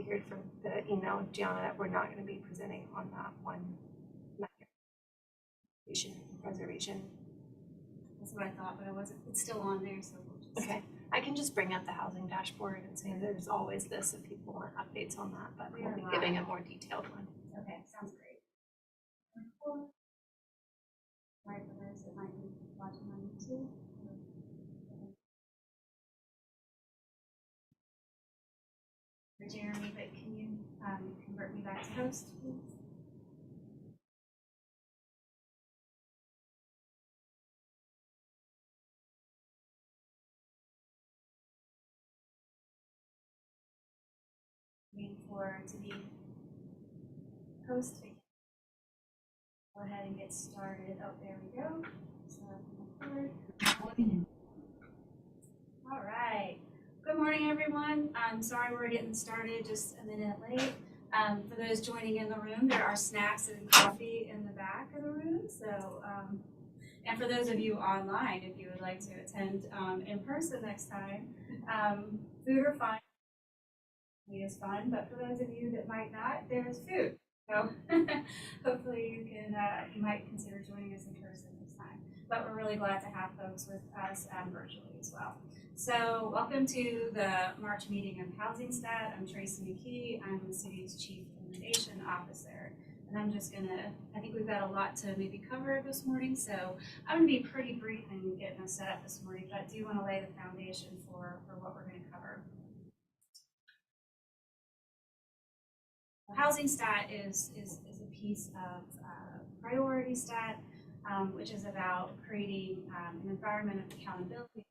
here for the email, Gianna, that we're not going to be presenting on that one preservation. That's what I thought, but I wasn't. It's still on there, so we'll just... Okay. I can just bring up the housing dashboard and say there's always this if people want updates on that, but we'll be giving a more detailed one. Okay, sounds great. Right, for those that might be watching on YouTube. For Jeremy, but can you convert me back to host, please? Waiting for to be host. Go ahead and get started. Oh, there we go. So, all right. Good morning, everyone. I'm sorry we're getting started just a minute late. For those joining in the room, there are snacks and coffee in the back of the room. So, and for those of you online, if you would like to attend in person next time, food or fun is fun. But for those of you that might not, there's food. So hopefully you can you might consider joining us in person next time. But we're really glad to have folks with us virtually as well. So welcome to the March meeting of HousingStat. I'm Tracy McKee. I'm the city's Chief Innovation Officer. And I'm just gonna, I think we've got a lot to maybe cover this morning. So I'm gonna be pretty brief in getting us set up this morning, but I do wanna lay the foundation for what we're gonna cover. HousingStat is a piece of priority stat, which is about creating an environment of accountability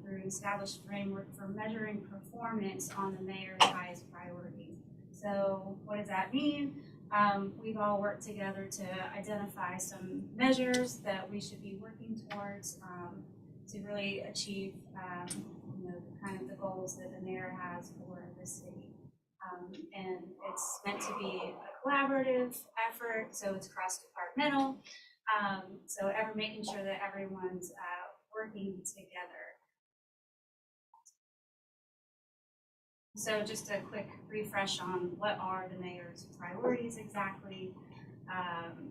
through an established framework for measuring performance on the mayor's highest priorities. So what does that mean? We've all worked together to identify some measures that we should be working towards to really achieve kind of the goals that the mayor has for the city. And it's meant to be a collaborative effort, so it's cross-departmental. So making sure that everyone's working together. So just a quick refresh on what are the mayor's priorities exactly.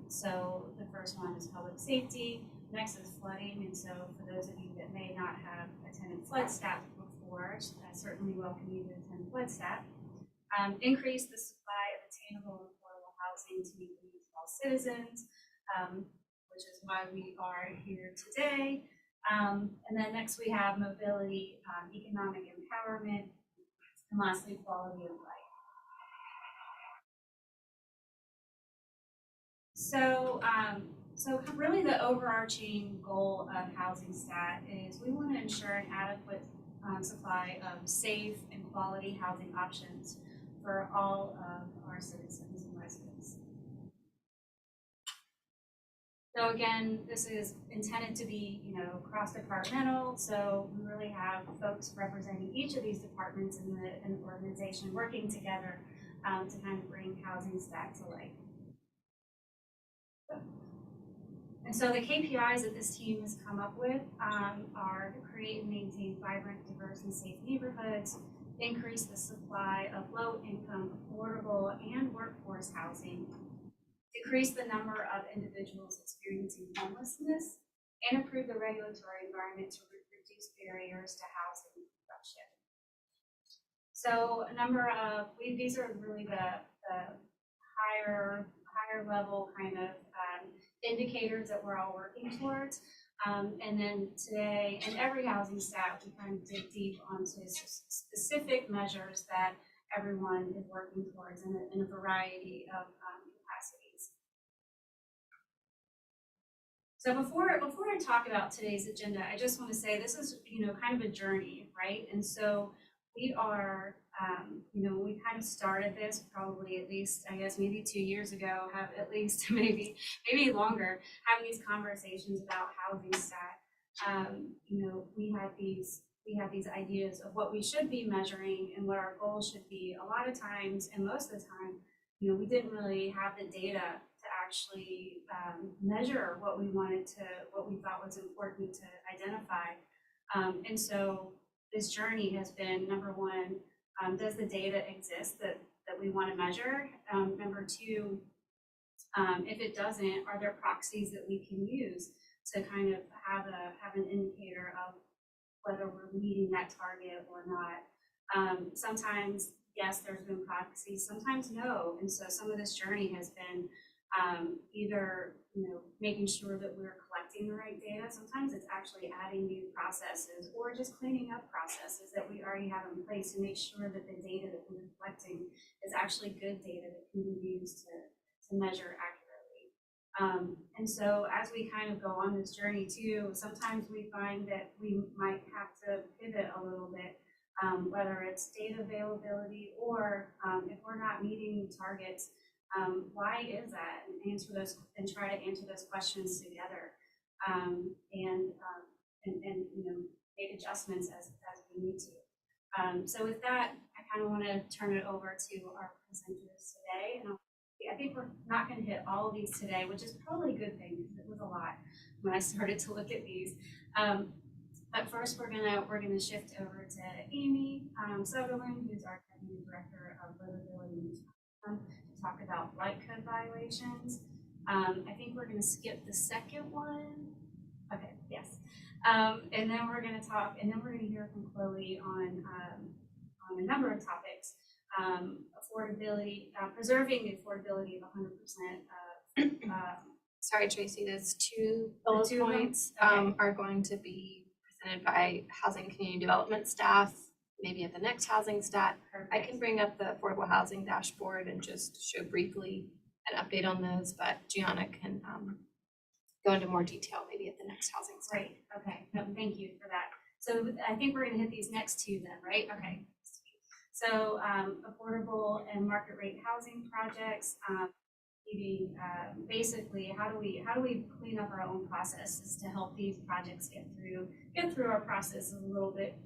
So the first one is public safety, next is flooding, and so for those of you that may not have attended FloodStat before, I certainly welcome you to attend FloodStat. Increase the supply of attainable and affordable housing to meet the needs of all citizens, which is why we are here today. And then next we have mobility, economic empowerment, and lastly, quality of life. So really the overarching goal of HousingStat is we want to ensure an adequate supply of safe and quality housing options for all of our citizens and residents. So again, this is intended to be, cross-departmental. So we really have folks representing each of these departments in the organization working together to kind of bring HousingStat to life. And so the KPIs that this team has come up with are to create and maintain vibrant, diverse, and safe neighborhoods, increase the supply of low-income, affordable, and workforce housing, decrease the number of individuals experiencing homelessness, and improve the regulatory environment to reduce barriers to housing production. So a number of, these are really the higher level kind of indicators that we're all working towards. And then today, in every HousingStat, we kind of dig deep onto specific measures that everyone is working towards in a variety of capacities. So before I talk about today's agenda, I just want to say this is, kind of a journey, right? And so we are, we kind of started this probably at least, I guess, maybe 2 years ago, have at least maybe longer, having these conversations about HousingStat. We have these ideas of what we should be measuring and what our goals should be. A lot of times, and most of the time, we didn't really have the data to actually measure what we thought was important to identify. And so this journey has been, number one, does the data exist that we want to measure? Number two, if it doesn't, are there proxies that we can use to kind of have an indicator of whether we're meeting that target or not? Sometimes, yes, there's been proxies, sometimes no. And so some of this journey has been either making sure that we're collecting the right data. Sometimes it's actually adding new processes or just cleaning up processes that we already have in place to make sure that the data that we're collecting is actually good data that can be used to measure accurately. And so as we kind of go on this journey too, sometimes we find that we might have to pivot a little bit, whether it's data availability or if we're not meeting targets, why is that? And try to answer those questions together, and make adjustments as we need to. So with that, I kind of want to turn it over to our presenters today, and I think we're not going to hit all of these today, which is probably a good thing because it was a lot when I started to look at these. But first, we're gonna shift over to Amy Sutherland, who's our Deputy Director of Livability, to talk about blight code violations. I think we're gonna skip the second one. Okay, yes. And then we're gonna hear from Chloe on a number of topics. Affordability, preserving the affordability of 100%. Sorry, Tracy, those two bullet points are going to be presented by Housing Community Development staff, maybe at the next HousingStat. I can bring up the affordable housing dashboard and just show briefly an update on those, but Gianna can go into more detail maybe at the next HousingStat. Great, okay, no, thank you for that. So I think we're gonna hit these next two then, right? Okay. So affordable and market rate housing projects, basically how do we clean up our own processes to help these projects get through our process a little bit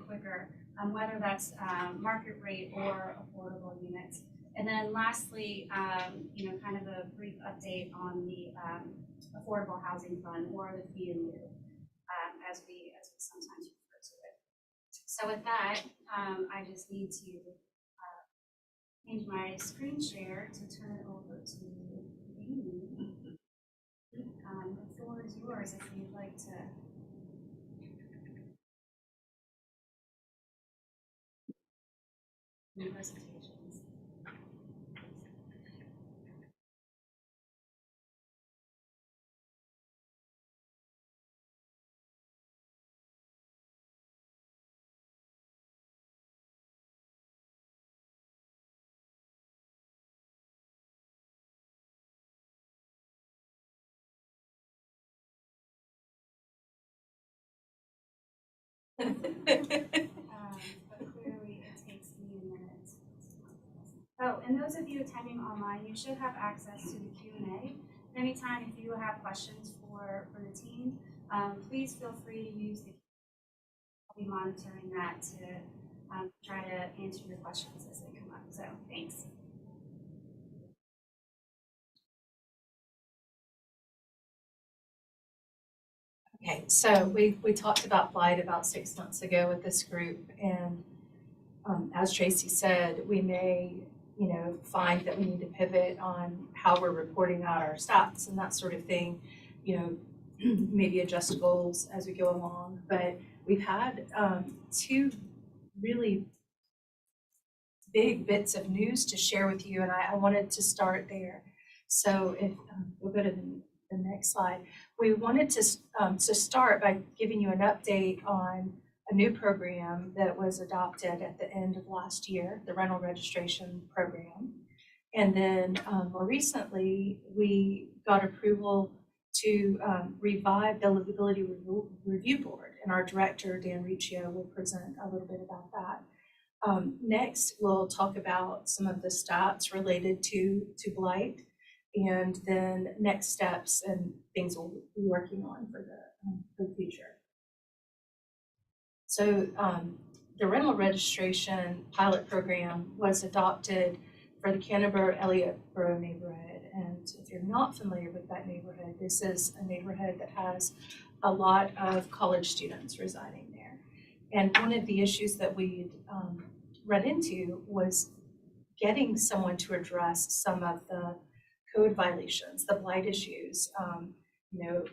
quicker, whether that's market rate or affordable units. And then lastly, kind of a brief update on the affordable housing fund, or the fee in lieu, as we sometimes refer to it. So with that, I just need to change my screen share to turn it over to Amy. The floor is yours if you'd like to. Presentations. But clearly it takes me a minute. Oh, and those of you attending online, you should have access to the Q&A. Anytime if you have questions for the team, please feel free to use the Q&A. I'll be monitoring that to try to answer your questions as they come up. So thanks. Okay, so we talked about blight about 6 months ago with this group, and as Tracy said, we may find that we need to pivot on how we're reporting out our stats and that sort of thing, maybe adjust goals as we go along. But we've had 2 really big bits of news to share with you, and I wanted to start there. So if we'll go to the next slide. We wanted to start by giving you an update on a new program that was adopted at the end of last year, the rental registration program. And then more recently, we got approval to revive the Livability Review Board, and our director, Dan Riccio, will present a little bit about that. Next, we'll talk about some of the stats related to blight, and then next steps and things we'll be working on for the future. So the rental registration pilot program was adopted for the Canterbury-Elliott-Borough neighborhood. And if you're not familiar with that neighborhood, this is a neighborhood that has a lot of college students residing there. And one of the issues that we run into was getting someone to address some of the code violations, the blight issues. You know,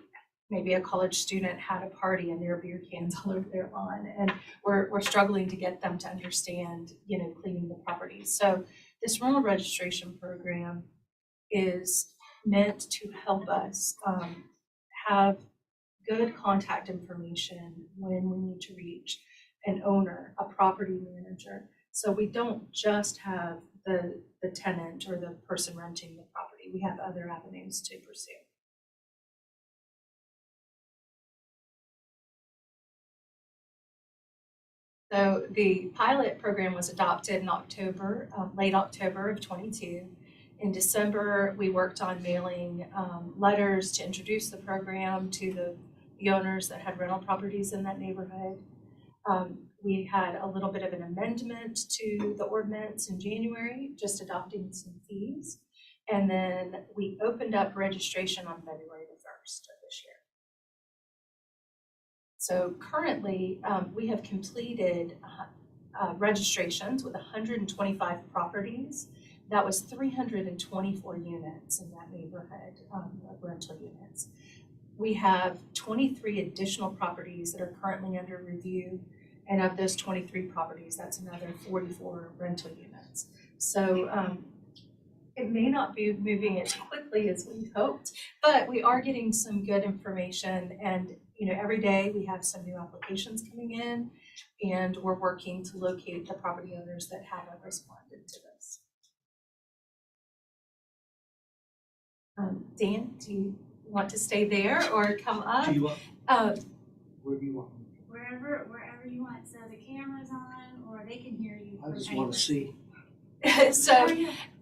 maybe a college student had a party and there are beer cans all over their lawn, and we're struggling to get them to understand, you know, cleaning the property. So this rental registration program is meant to help us have good contact information when we need to reach an owner, a property manager. So we don't just have the tenant or the person renting the property. We have other avenues to pursue. So the pilot program was adopted in October, late October of 22. In December, we worked on mailing letters to introduce the program to the owners that had rental properties in that neighborhood. We had a little bit of an amendment to the ordinance in January, just adopting some fees. And then we opened up registration on February the 1st of this year. So currently, we have completed registrations with 125 properties. That was 324 units in that neighborhood of rental units. We have 23 additional properties that are currently under review. And of those 23 properties, that's another 44 rental units. So it may not be moving as quickly as we hoped, but we are getting some good information. And you know, every day we have some new applications coming in, and we're working to locate the property owners that haven't responded to this. Dan, do you want to stay there or come up? Do you want, where do you want? Wherever you want. So the camera's on, or they can hear you. I just want to see.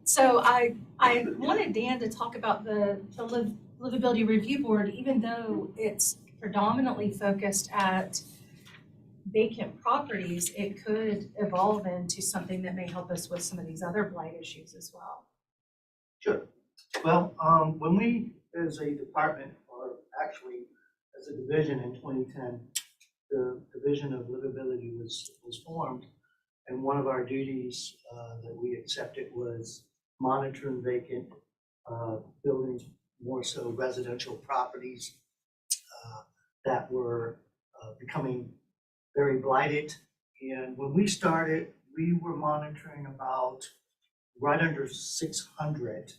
So I wanted Dan to talk about the livability review board, even though it's predominantly focused at vacant properties, it could evolve into something that may help us with some of these other blight issues as well. Sure. Well, when we, as a department, or actually as a division in 2010, the Division of Livability was formed, and one of our duties that we accepted was monitoring vacant buildings, more so residential properties that were becoming very blighted. And when we started, we were monitoring about right under 600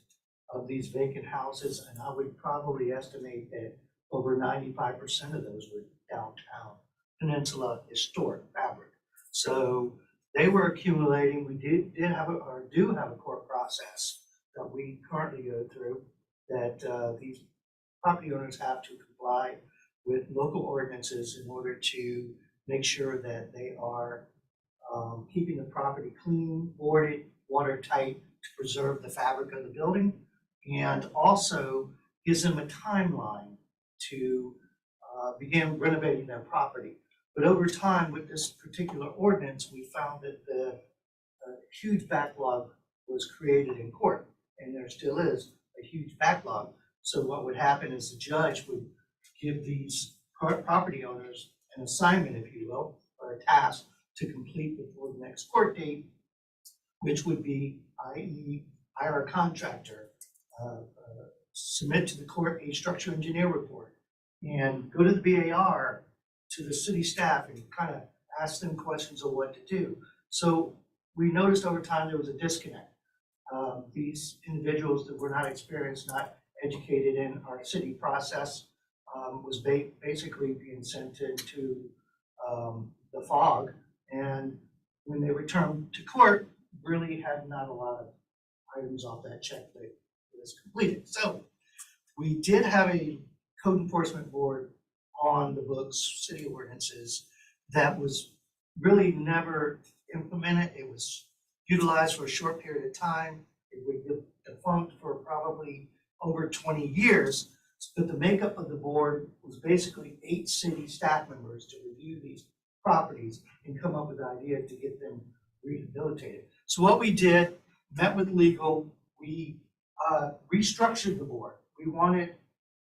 of these vacant houses, and I would probably estimate that over 95% of those were downtown Peninsula historic fabric. So they were accumulating. We do have a court process that we currently go through, that these property owners have to comply with local ordinances in order to make sure that they are keeping the property clean, boarded, watertight, to preserve the fabric of the building, and also gives them a timeline to begin renovating their property. But over time, with this particular ordinance, we found that the huge backlog was created in court, and there still is a huge backlog. So what would happen is the judge would give these property owners an assignment, if you will, or a task to complete before the next court date, which would be, i.e., hire a contractor, submit to the court a structural engineer report, and go to the BAR, to the city staff, and kind of ask them questions of what to do. So we noticed over time there was a disconnect. These individuals that were not experienced, not educated in our city process, was basically being sent into the fog, and when they returned to court, really had not a lot of items off that check that was completed. So we did have a code enforcement board on the books, city ordinances, that was really never implemented. It was utilized for a short period of time. It would get defunct for probably over 20 years. But the makeup of the board was basically 8 city staff members to review these properties and come up with ideas to get them rehabilitated. So what we did, met with legal, we restructured the board. We wanted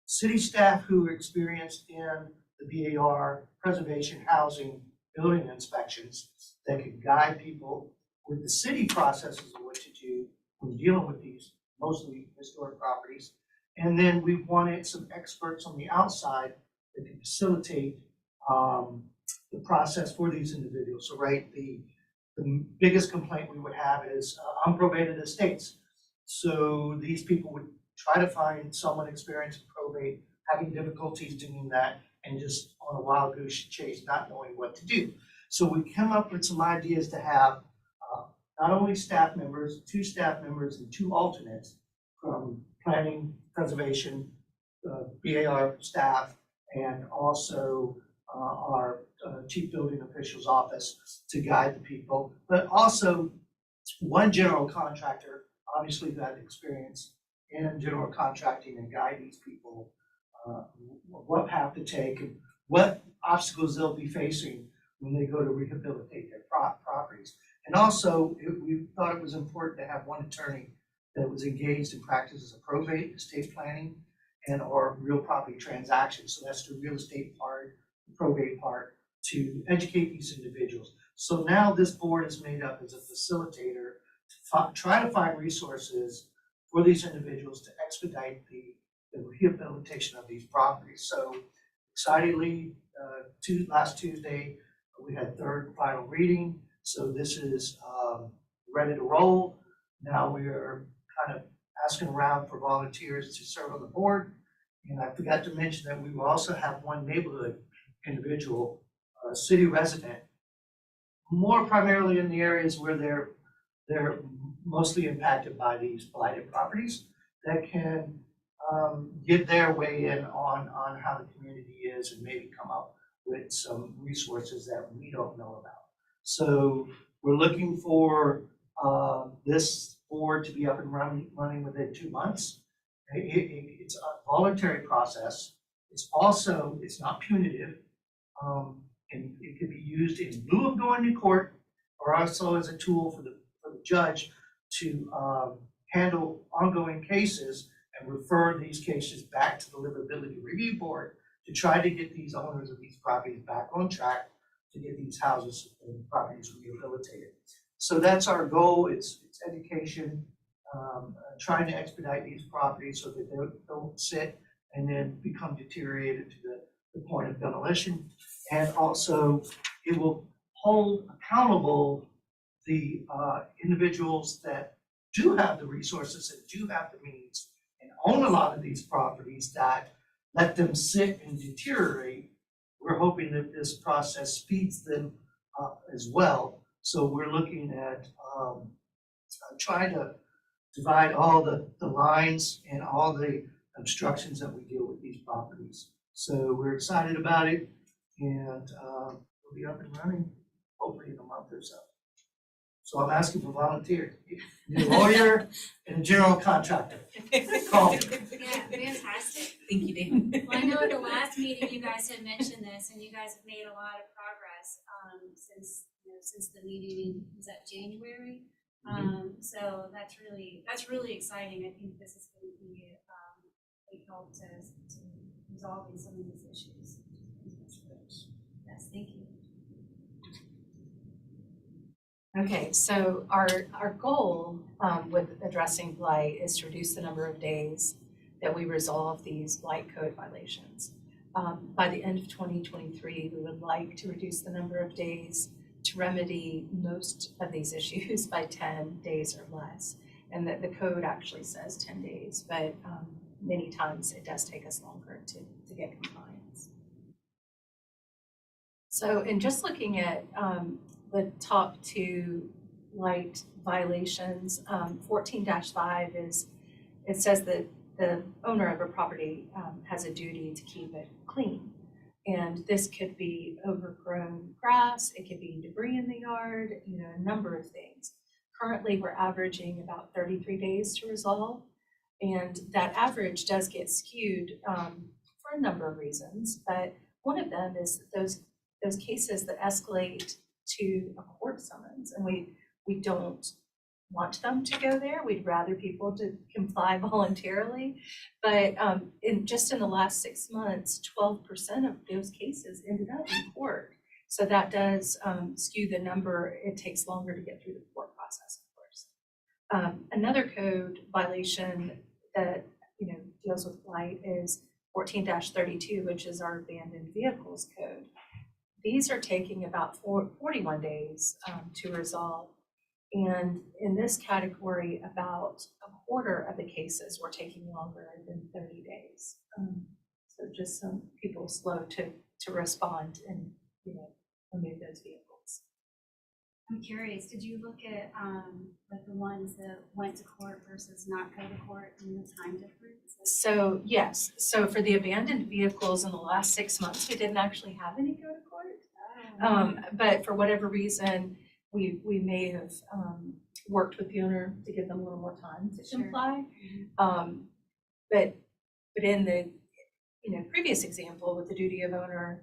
city staff who were experienced in the BAR, preservation, housing, building inspections, that could guide people with the city processes of what to do when dealing with these mostly historic properties. And then we wanted some experts on the outside that can facilitate the process for these individuals. So, right, the biggest complaint we would have is unprobated estates. So these people would try to find someone experienced in probate, having difficulties doing that, and just on a wild goose chase, not knowing what to do. So we came up with some ideas to have not only staff members, 2 staff members and 2 alternates from planning, preservation, BAR staff, and also our chief building official's office to guide the people, but also 1 general contractor, obviously who had experience in general contracting, and guide these people what path to take and what obstacles they'll be facing when they go to rehabilitate their properties. And also, we thought it was important to have 1 attorney that was engaged in practice as a probate, estate planning, and or real property transactions. So that's the real estate part, the probate part, to educate these individuals. So now this board is made up as a facilitator to try to find resources for these individuals to expedite the rehabilitation of these properties. So excitedly, last Tuesday, we had 3rd final reading. So this is ready to roll. Now we are kind of asking around for volunteers to serve on the board. And I forgot to mention that we will also have 1 neighborhood individual, a city resident, more primarily in the areas where they're mostly impacted by these blighted properties, that can give their way in on how the community is and maybe come up with some resources that we don't know about. So we're looking for this board to be up and running within 2 months. It's a voluntary process. It's not punitive. And it could be used in lieu of going to court, or also as a tool for the judge to handle ongoing cases and refer these cases back to the Livability Review Board to try to get these owners of these properties back on track to get these houses and properties rehabilitated. So that's our goal. It's education, trying to expedite these properties so that they don't sit and then become deteriorated to the point of demolition. And also, it will hold accountable the individuals that do have the resources and do have the means and own a lot of these properties that let them sit and deteriorate. We're hoping that this process speeds them up as well. So we're looking at trying to divide all the lines and all the obstructions that we deal with these properties. So we're excited about it, and we'll be up and running hopefully in a month or so. So I'm asking for volunteers, a lawyer and a general contractor. Call me. Yeah, fantastic. Thank you, Dan. Well, I know at the last meeting you guys had mentioned this, and you guys have made a lot of progress since the meeting, was that January? So that's really exciting. I think this is going to be a big help to resolving some of these issues. Yes, thank you. Okay, so our goal with addressing blight is to reduce the number of days that we resolve these blight code violations. By the end of 2023, we would like to reduce the number of days to remedy most of these issues by 10 days or less. And that the code actually says 10 days, but many times it does take us longer to get compliance. So in just looking at the top 2 blight violations, 14-5 it says that the owner of a property has a duty to keep it clean. And this could be overgrown grass, it could be debris in the yard, a number of things. Currently, we're averaging about 33 days to resolve, and that average does get skewed for a number of reasons, but one of them is those cases that escalate to a court summons, and we don't want them to go there. We'd rather people to comply voluntarily, but in the last 6 months, 12% of those cases ended up in court. So that does skew the number. It takes longer to get through the court Another code violation that, deals with blight is 14-32, which is our abandoned vehicles code. These are taking about 41 days to resolve. And in this category, about a quarter of the cases were taking longer than 30 days. So just some people slow to respond and, remove those vehicles. I'm curious, did you look at like the ones that went to court versus not go to court and the time difference? So yes, so for the abandoned vehicles in the last 6 months, we didn't actually have any go to court. But for whatever reason, we may have worked with the owner to give them a little more time to comply. But in the previous example with the duty of owner,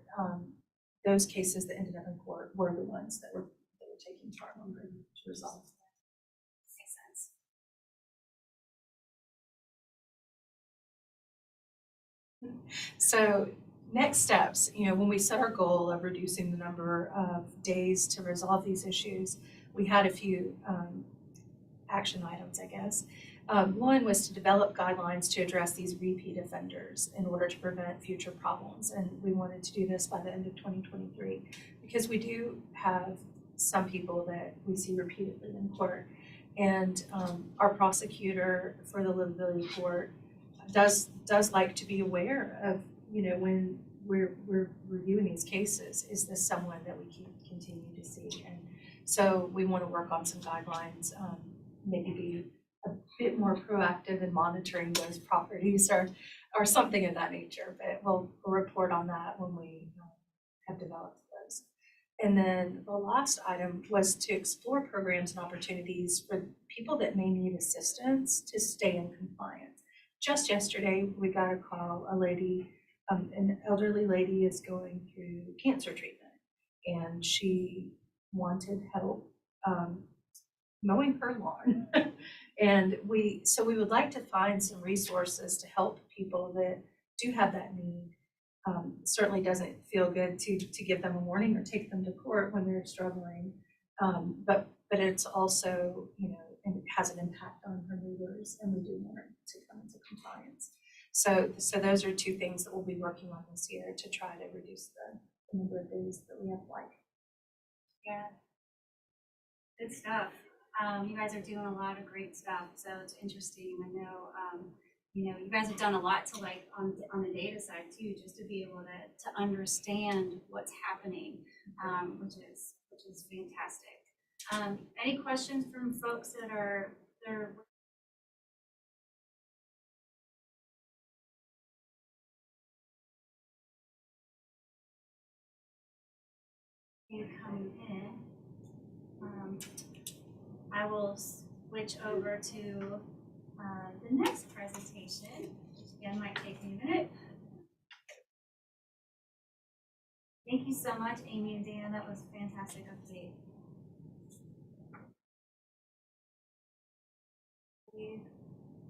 those cases that ended up in court were the ones that were taking far longer to resolve. Makes sense. So next steps, when we set our goal of reducing the number of days to resolve these issues, we had a few action items, I guess. One was to develop guidelines to address these repeat offenders in order to prevent future problems. And we wanted to do this by the end of 2023 because we do have some people that we see repeatedly in court. And our prosecutor for the livability court does like to be aware of, when we're reviewing these cases, is this someone that we can continue to see? And so we want to work on some guidelines, maybe be a bit more proactive in monitoring those properties or something of that nature. But we'll report on that when we have developed those. And then the last item was to explore programs and opportunities for people that may need assistance to stay in compliance. Just yesterday, we got a call, a lady, an elderly lady is going through cancer treatment, and she wanted help mowing her lawn. And so we would like to find some resources to help people that do have that need. Certainly doesn't feel good to give them a warning or take them to court when they're struggling, but it's also, and it has an impact on her neighbors, and we do want her to come into compliance. So those are two things that we'll be working on this year to try to reduce the number of days that we have blight. Yeah, good stuff. You guys are doing a lot of great stuff, so it's interesting. I know, you guys have done a lot to on the data side too, just to be able to understand what's happening, which is fantastic. Any questions from folks that are coming in? I will switch over to the next presentation, which again might take me a minute. Thank you so much, Amy and Dan. That was a fantastic update.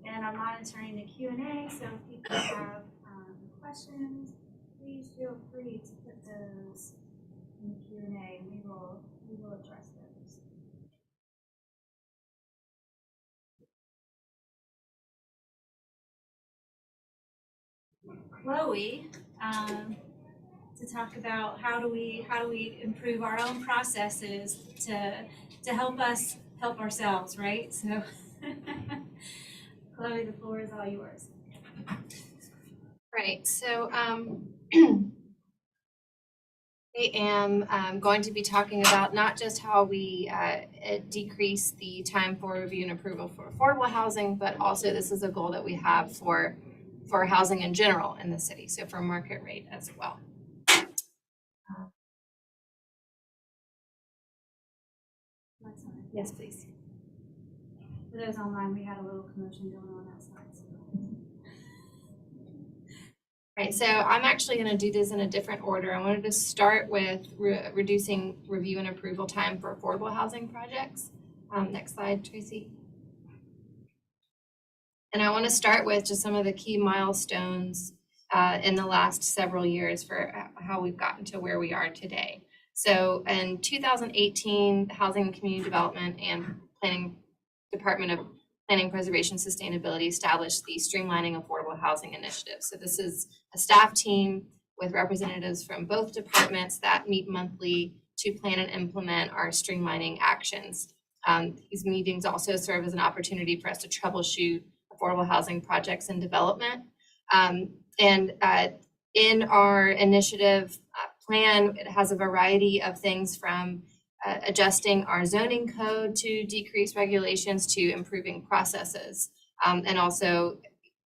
And I'm monitoring the Q&A, so if people have questions, please feel free to put those in the Q&A, and we will address those. Chloe, to talk about how do we improve our own processes to help us help ourselves, right? So, Chloe, the floor is all yours. Right, so I am going to be talking about not just how we decrease the time for review and approval for affordable housing, but also this is a goal that we have for housing in general in the city, so for market rate as well. Yes, please. For those online, we had a little commotion going on outside. Right, so I'm actually going to do this in a different order. I wanted to start with reducing review and approval time for affordable housing projects. Next slide, Tracy. And I want to start with just some of the key milestones in the last several years for how we've gotten to where we are today. So in 2018, the Housing and Community Development and Planning Department of Planning, Preservation, Sustainability established the Streamlining Affordable Housing Initiative. So this is a staff team with representatives from both departments that meet monthly to plan and implement our streamlining actions. These meetings also serve as an opportunity for us to troubleshoot affordable housing projects and development. In our initiative plan, it has a variety of things from adjusting our zoning code to decrease regulations to improving processes, and also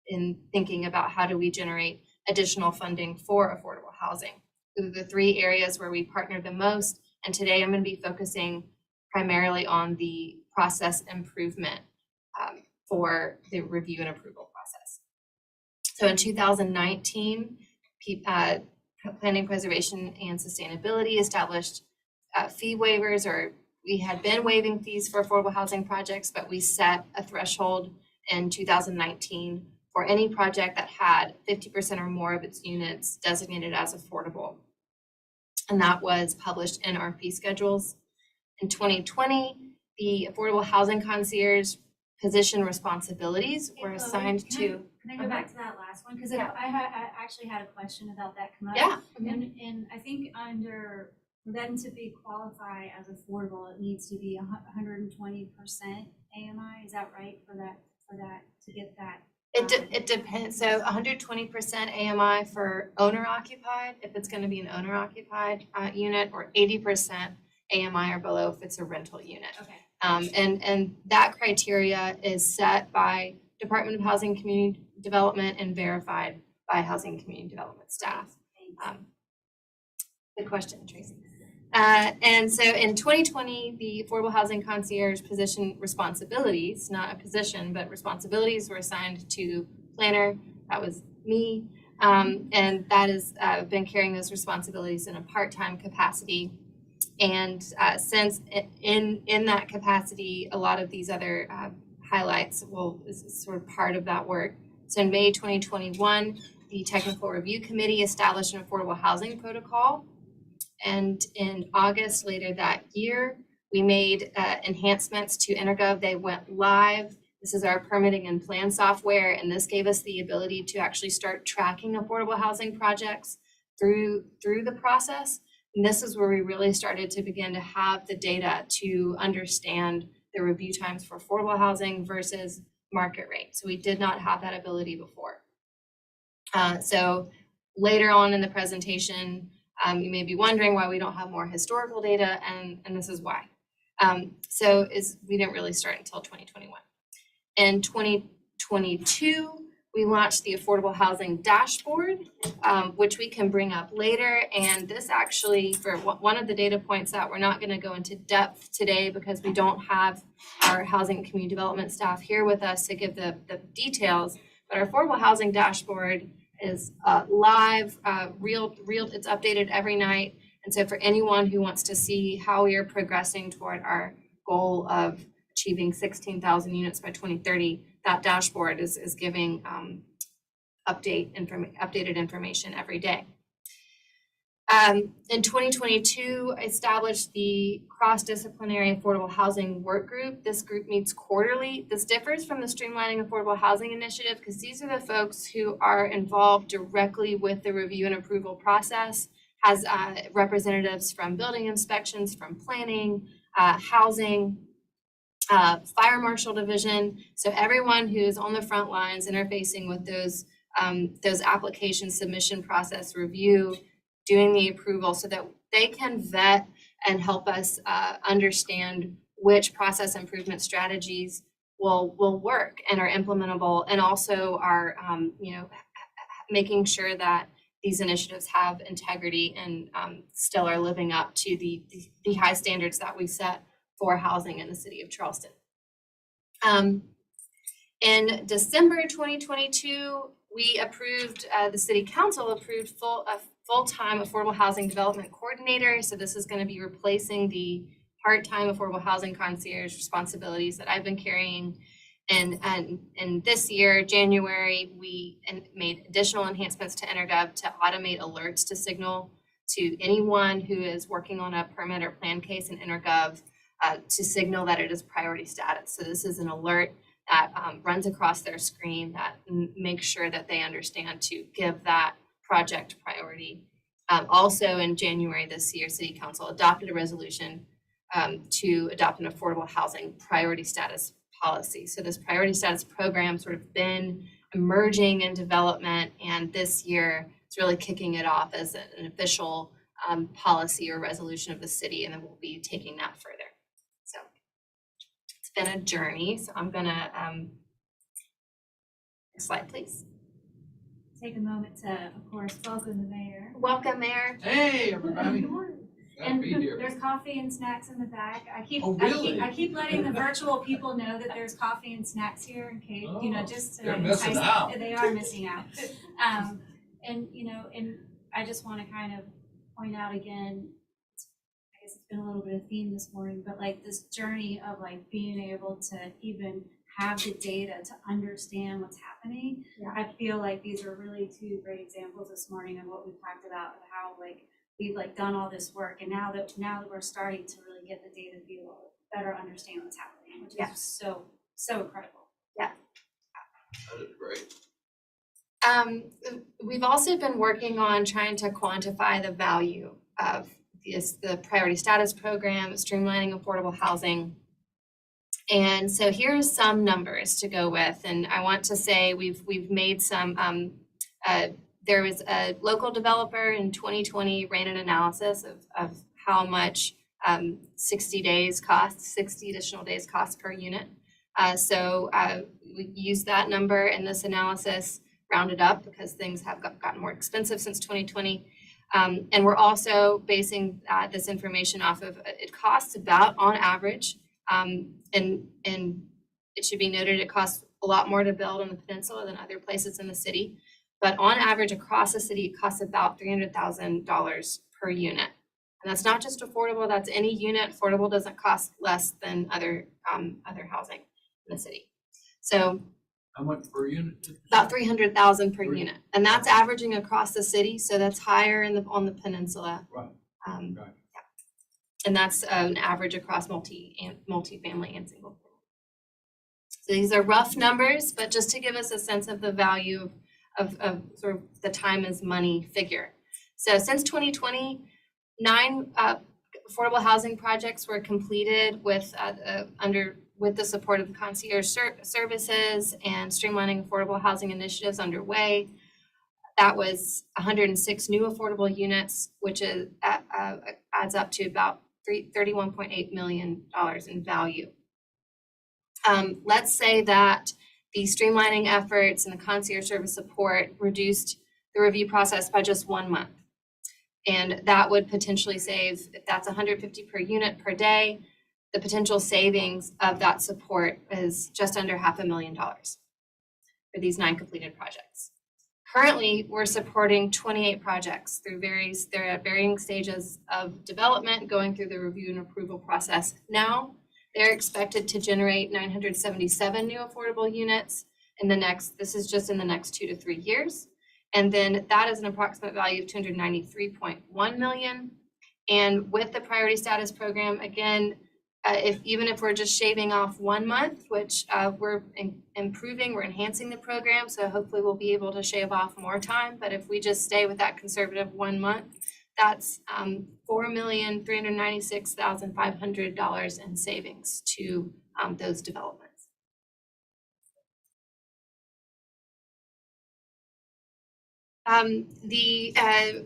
in thinking about how do we generate additional funding for affordable housing. These are the three areas where we partner the most, and today I'm going to be focusing primarily on the process improvement for the review and approval process. So in 2019, Planning, Preservation, and Sustainability established fee waivers, or we had been waiving fees for affordable housing projects, but we set a threshold in 2019 for any project that had 50% or more of its units designated as affordable. And that was published in our fee schedules. In 2020, the Affordable Housing Concierge position responsibilities were assigned to. Can I go back to that last one? Because Yeah. I actually had a question about that come up. Yeah. And I think under, then to be qualify as affordable, it needs to be 120% AMI. Is that right for that, to get that? It depends. So 120% AMI for owner occupied, if it's going to be an owner occupied unit, or 80% AMI or below if it's a rental unit. Okay. And that criteria is set by Department of Housing and Community Development and verified by Housing and Community Development staff. Good question, Tracy. And so in 2020, the Affordable Housing Concierge position responsibilities, not a position, but responsibilities were assigned to planner. That was me. And that is been carrying those responsibilities in a part-time capacity. And since in that capacity, a lot of these other highlights is sort of part of that work. So in May 2021, the Technical Review Committee established an affordable housing protocol. And in August later that year, we made enhancements to Intergov. They went live. This is our permitting and plan software, and this gave us the ability to actually start tracking affordable housing projects through the process. And this is where we really started to begin to have the data to understand the review times for affordable housing versus market rate. So we did not have that ability before. So later on in the presentation, you may be wondering why we don't have more historical data, and this is why. We didn't really start until 2021. In 2022, we launched the Affordable Housing Dashboard, which we can bring up later. And this actually, for one of the data points that we're not going to go into depth today because we don't have our Housing and Community Development staff here with us to give the details, but our Affordable Housing Dashboard is live, it's updated every night. And so for anyone who wants to see how we are progressing toward our goal of achieving 16,000 units by 2030, that dashboard is giving updated information every day. In 2022, I established the cross-disciplinary affordable housing work group. This group meets quarterly. This differs from the Streamlining Affordable Housing Initiative because these are the folks who are involved directly with the review and approval process, has representatives from building inspections, from planning, housing, fire marshal division. So everyone who's on the front lines interfacing with those application submission process review, doing the approval so that they can vet and help us understand which process improvement strategies will work and are implementable, and also are making sure that these initiatives have integrity and still are living up to the high standards that we set for housing in the city of Charleston. In December 2022, we approved, the city council approved full-time affordable housing development coordinator. So this is going to be replacing the part-time affordable housing concierge responsibilities that I've been carrying. And this year, January, we made additional enhancements to Intergov to automate alerts to signal to anyone who is working on a permit or plan case in Intergov to signal that it is priority status. So this is an alert that runs across their screen that makes sure that they understand to give that project priority. Also in January this year, City Council adopted a resolution to adopt an affordable housing priority status policy. So this priority status program sort of been emerging in development, and this year it's really kicking it off as an official policy or resolution of the city, and then we'll be taking that further. So it's been a journey. So I'm gonna next slide, please. Take a moment to, of course, welcome the mayor. Welcome, Mayor. Hey, everybody. Glad to And be here. there's coffee and snacks in the back. Oh, really? I keep letting the virtual people know that there's coffee and snacks here in case, just to They're missing entice- out. They are missing out. And I just want to kind of point out again, I guess it's been a little bit of theme this morning, but like this journey of like being able to even have the data to understand what's happening. Yeah. I feel like these are really two great examples this morning of what we've talked about, of how like we've like done all this work, and now that we're starting to really get the data to be able to better understand what's happening, which Yeah. is so incredible. That is great. We've also been working on trying to quantify the value of the priority status program, streamlining affordable housing. And so here's some numbers to go with, and I want to say we've made some. There was a local developer in 2020 ran an analysis of how much 60 additional days cost per unit. So we used that number in this analysis, rounded up because things have gotten more expensive since 2020. And we're also basing this information off of it costs about on average. And it should be noted, it costs a lot more to build on the peninsula than other places in the city. But on average across the city, it costs about $300,000 per unit. And that's not just affordable, that's any unit. Affordable doesn't cost less than other housing in the city. So How much per unit? about 300,000 per Three. unit. And that's averaging across the city, so that's higher on the peninsula. Right. Gotcha. And that's an average across multifamily and single family. So these are rough numbers, but just to give us a sense of the value of sort of the time is money figure. So since 2020, 9 affordable housing projects were completed with the support of the concierge services and streamlining affordable housing initiatives underway. That was 106 new affordable units, which is adds up to about $31.8 million in value. Let's say that the streamlining efforts and the concierge service support reduced the review process by just 1 month. And that would potentially save, if that's 150 per unit per day, the potential savings of that support is just under $500,000 for these 9 completed projects. Currently, we're supporting 28 projects they're at varying stages of development, going through the review and approval process now. They're expected to generate 977 new affordable units this is just in the next 2 to 3 years. And then that is an approximate value of $293.1 million. And with the priority status program, again, even if we're just shaving off 1 month, which we're improving, we're enhancing the program, so hopefully we'll be able to shave off more time. But if we just stay with that conservative 1 month, that's $4,396,500 in savings to those developments. I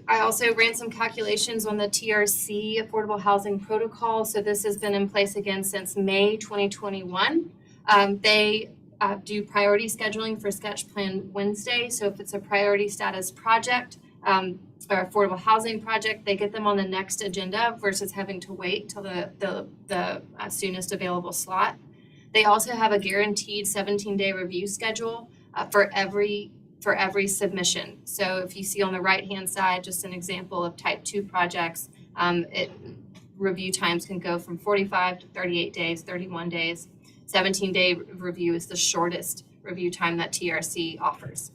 also ran some calculations on the TRC Affordable Housing Protocol. So this has been in place again since May 2021. They do priority scheduling for Sketch Plan Wednesday. So if it's a priority status project or affordable housing project, they get them on the next agenda versus having to wait till the soonest available slot. They also have a guaranteed 17-day review schedule for every submission. So if you see on the right-hand side, just an example of type 2 projects, review times can go from 45 to 38 days, 31 days. 17-day review is the shortest review time that TRC offers.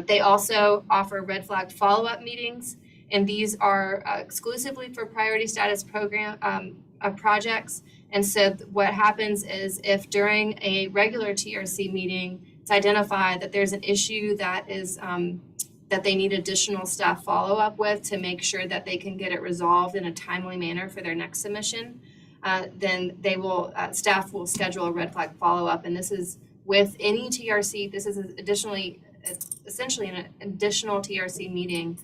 They also offer red flag follow-up meetings, and these are exclusively for priority status program projects. And so what happens is if during a regular TRC meeting, it's identified that there's an issue that is that they need additional staff follow-up with to make sure that they can get it resolved in a timely manner for their next submission, then they will, staff will schedule a red flag follow-up. And this is with any TRC, this is essentially an additional TRC meeting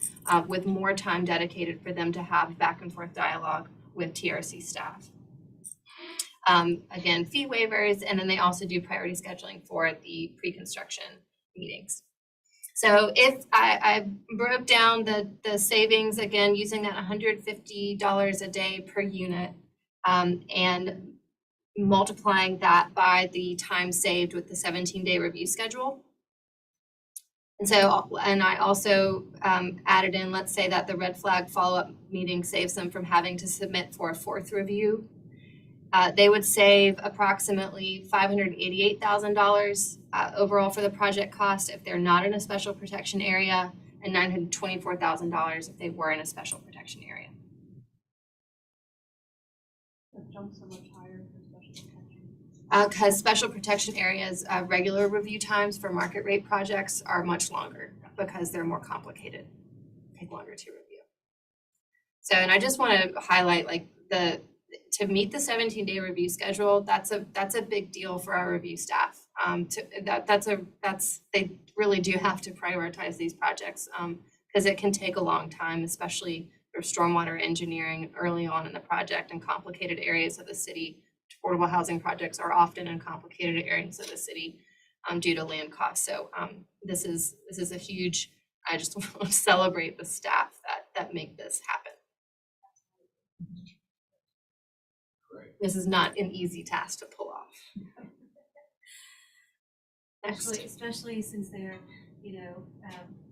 with more time dedicated for them to have back and forth dialogue with TRC staff. Again, fee waivers, and then they also do priority scheduling for the pre-construction meetings. So if I broke down the savings, again, using that $150 a day per unit, and multiplying that by the time saved with the 17-day review schedule. And so, and I also added in, let's say that the red flag follow-up meeting saves them from having to submit for a fourth review. They would save approximately $588,000 overall for the project cost if they're not in a special protection area, and $924,000 if they were in a special protection area. That jumps so much higher for special protection. Because special protection areas, regular review times for market rate projects are much longer because they're more complicated, take longer to review. So, and I just want to highlight, like, to meet the 17-day review schedule, that's a big deal for our review staff. They really do have to prioritize these projects because it can take a long time, especially for stormwater engineering early on in the project and complicated areas of the city. Affordable housing projects are often in complicated areas of the city due to land costs. So this is a huge, I just want to celebrate the staff that make this happen. This is not an easy task to pull off. Especially since they're,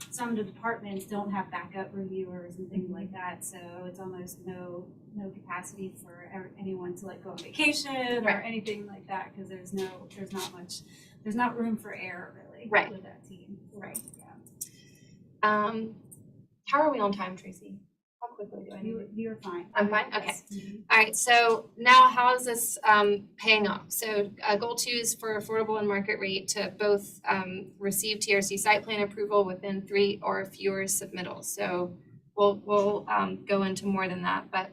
some of the departments don't have backup reviewers and things like that. So it's almost no capacity for anyone to like go on vacation or anything like that, because there's not room for error really with that team. Right. Yeah. How are we on time, Tracy? How quickly do I need You're fine. I'm fine? Okay. Yes. Mm-hmm. All right, so now how is this paying off? So goal 2 is for affordable and market rate to both receive TRC site plan approval within 3 or fewer submittals. So we'll go into more than that, but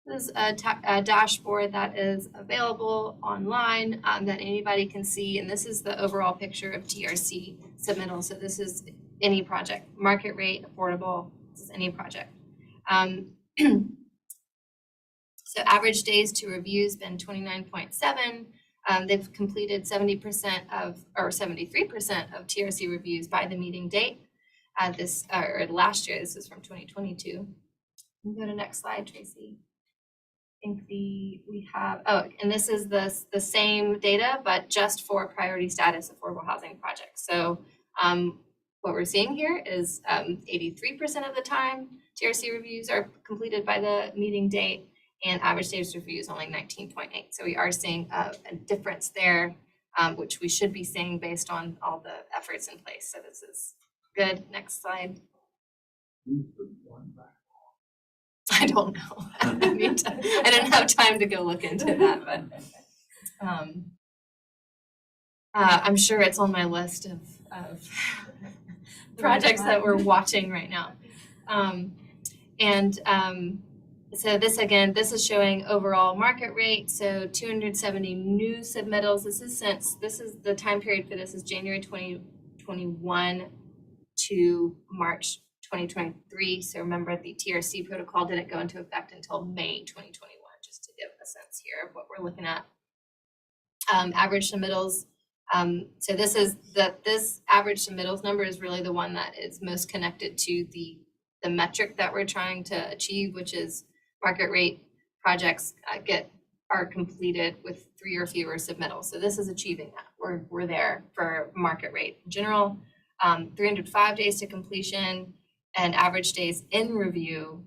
this is a dashboard that is available online that anybody can see, and this is the overall picture of TRC submittals. So this is any project, market rate, affordable, this is any project. So average days to review has been 29.7. They've completed 70% or 73% of TRC reviews by the meeting date. Last year, this is from 2022. You can go to next slide, Tracy. I think we have, and this is the same data, but just for priority status affordable housing projects. So what we're seeing here is 83% of the time TRC reviews are completed by the meeting date, and average days review is only 19.8. So we are seeing a difference there, which we should be seeing based on all the efforts in place. So this is good. Next slide. I don't know. I didn't have time to go look into that, but I'm sure it's on my list of projects that we're watching right now. So this is showing overall market rate. So 270 new submittals. This is the time period for this is January 2021 to March 2023. So remember, the TRC protocol didn't go into effect until May 2021, just to give a sense here of what we're looking at. Average submittals. So this average submittals number is really the one that is most connected to the metric that we're trying to achieve, which is market rate projects are completed with 3 or fewer submittals. So this is achieving that. We're there for market rate in general. 305 days to completion and average days in review.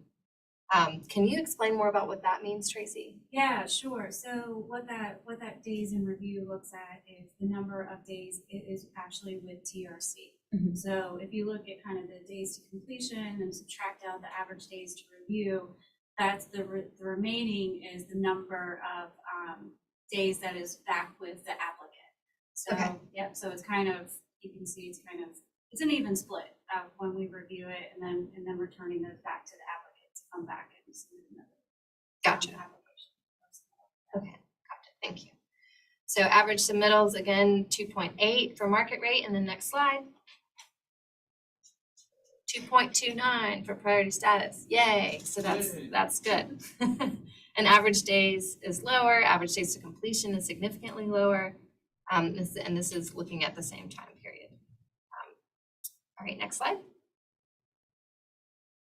Can you explain more about what that means, Tracy? Yeah, sure. So what that days in review looks at is the number of days it is actually with TRC. Mm-hmm. So if you look at kind of the days to completion and subtract out the average days to review, That's the remaining is the number of days that is back with the applicant. So, Okay. yep, so it's kind of, you can see it's an even split when we review it and then returning those back to the applicant to come back and submit another Gotcha. application. Okay, gotcha, thank you. So average submittals, again, 2.8 for market rate, and the next slide. 2.29 for priority status, yay, so Yay. that's good. And average days is lower, average days to completion is significantly lower. And this is looking at the same time period. All right, next slide.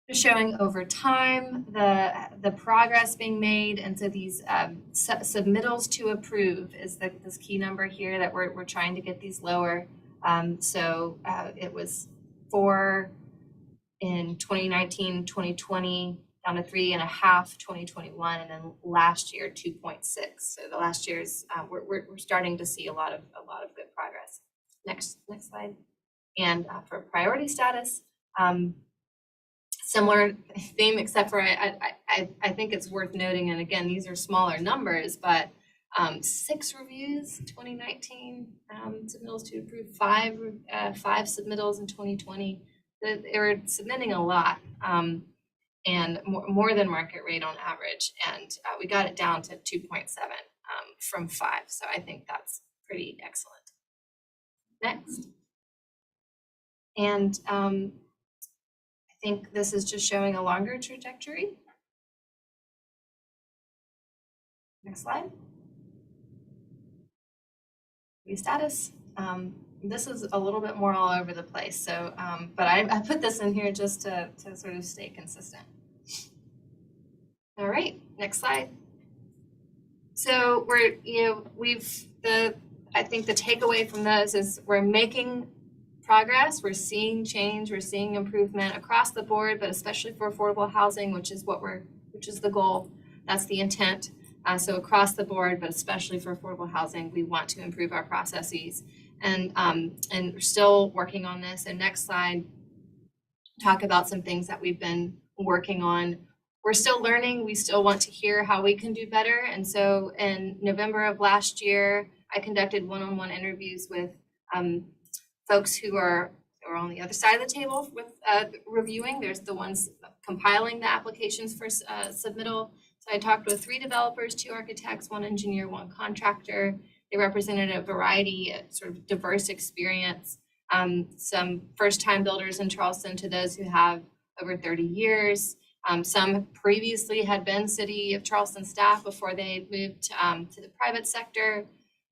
Just showing over time the progress being made, and so these submittals to approve is this key number here that we're trying to get these lower. So it was 4 in 2019, 2020, down to 3.5, 2021, and then last year 2.6. So the last year's we're starting to see a lot of good progress. Next slide. And for priority status, similar theme, except for I think it's worth noting, and again, these are smaller numbers, but 6 reviews, 2019, submittals to approve, 5 submittals in 2020. They were submitting a lot, and more than market rate on average, and we got it down to 2.7 from 5, so I think that's pretty excellent. Next. And I think this is just showing a longer trajectory. Next slide. Review status. This is a little bit more all over the place, so but I put this in here just to sort of stay consistent. All right, next slide. So I think the takeaway from those is we're making progress, we're seeing change, we're seeing improvement across the board, but especially for affordable housing, which is the goal. That's the intent. So across the board, but especially for affordable housing, we want to improve our processes, and we're still working on this. And next slide, talk about some things that we've been working on. We're still learning. We still want to hear how we can do better. And so in November of last year, I conducted one-on-one interviews with folks who are on the other side of the table with reviewing. There's the ones compiling the applications for submittal. So I talked with 3 developers, 2 architects, 1 engineer, 1 contractor. They represented a variety, sort of diverse experience. Some first-time builders in Charleston to those who have over 30 years. Some previously had been City of Charleston staff before they moved to the private sector.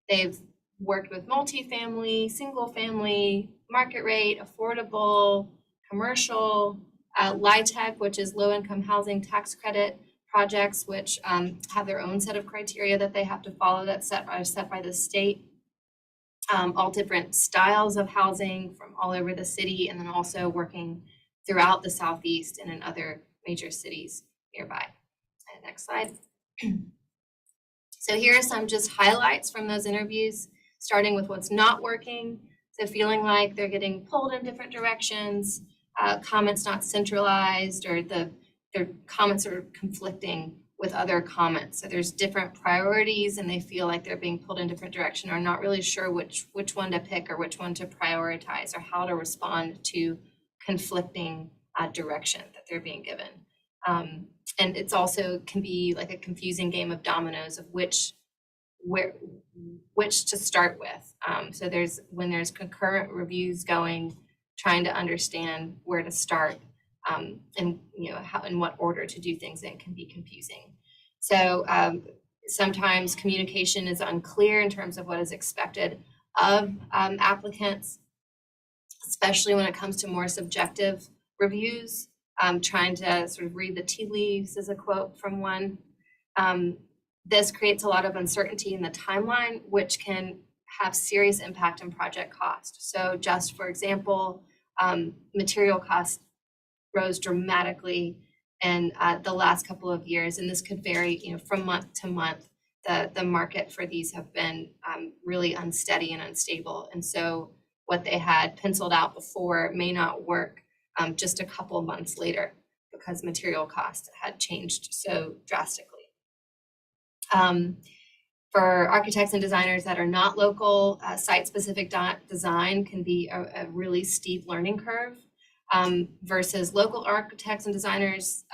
They've worked with multifamily, single family, market rate, affordable, commercial, LIHTC, which is low income housing tax credit projects, which have their own set of criteria that they have to follow that's set by the state. All different styles of housing from all over the city, and then also working throughout the Southeast and in other major cities nearby. And next slide. So here are some just highlights from those interviews, starting with what's not working. So feeling like they're getting pulled in different directions, comments not centralized, or their comments are conflicting with other comments. So there's different priorities and they feel like they're being pulled in different direction, or not really sure which one to pick or which one to prioritize, or how to respond to conflicting direction that they're being given. And it's also can be like a confusing game of dominoes of which to start with. So when there's concurrent reviews going, trying to understand where to start, and how in what order to do things, and it can be confusing. So sometimes communication is unclear in terms of what is expected of applicants, especially when it comes to more subjective reviews. Trying to sort of read the tea leaves is a quote from one. This creates a lot of uncertainty in the timeline, which can have serious impact on project cost. So just for example, material costs rose dramatically in the last couple of years, and this could vary, from month to month. The market for these have been really unsteady and unstable, and so what they had penciled out before may not work just a couple of months later because material costs had changed so drastically. For architects and designers that are not local, site-specific design can be a really steep learning curve versus local architects and designers.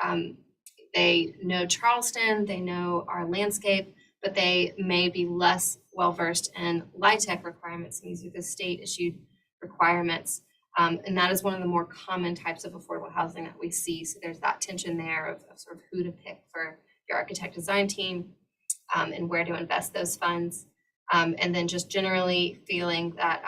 They know Charleston, they know our landscape, but they may be less well-versed in LIHTC requirements, and these are the state-issued requirements. And that is one of the more common types of affordable housing that we see. So there's that tension there of sort of who to pick for your architect design team and where to invest those funds. And then just generally feeling that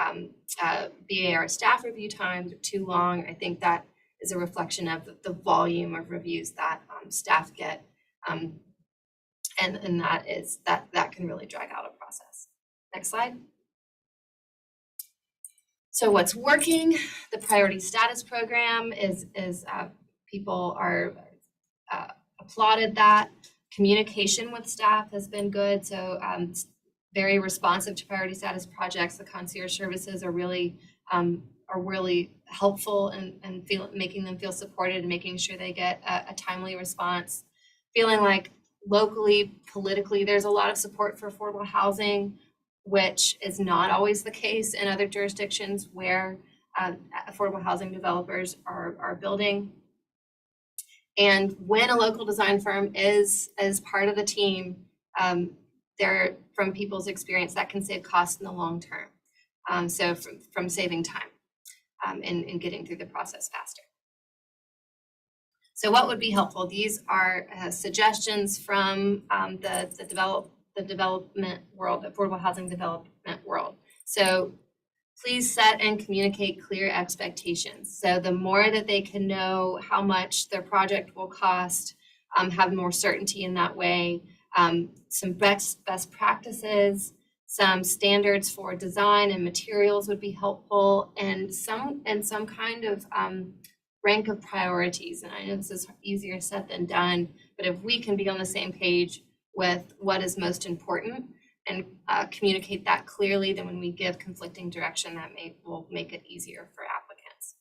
BAR staff review times are too long. I think that is a reflection of the volume of reviews that staff get. And that can really drag out a process. Next slide. So what's working? The priority status program is people are applauded that. Communication with staff has been good. So very responsive to priority status projects. The concierge services are really helpful and making them feel supported and making sure they get a timely response. Feeling like locally, politically, there's a lot of support for affordable housing, which is not always the case in other jurisdictions where affordable housing developers are building. And when a local design firm is part of the team, they're, from people's experience, that can save costs in the long term. So from saving time and getting through the process faster. So what would be helpful? These are suggestions from the development world, the affordable housing development world. So please set and communicate clear expectations. So the more that they can know how much their project will cost, have more certainty in that way. Some best practices, some standards for design and materials would be helpful, and some kind of rank of priorities. And I know this is easier said than done, but if we can be on the same page with what is most important and communicate that clearly, then when we give conflicting direction, that will make it easier for applicants.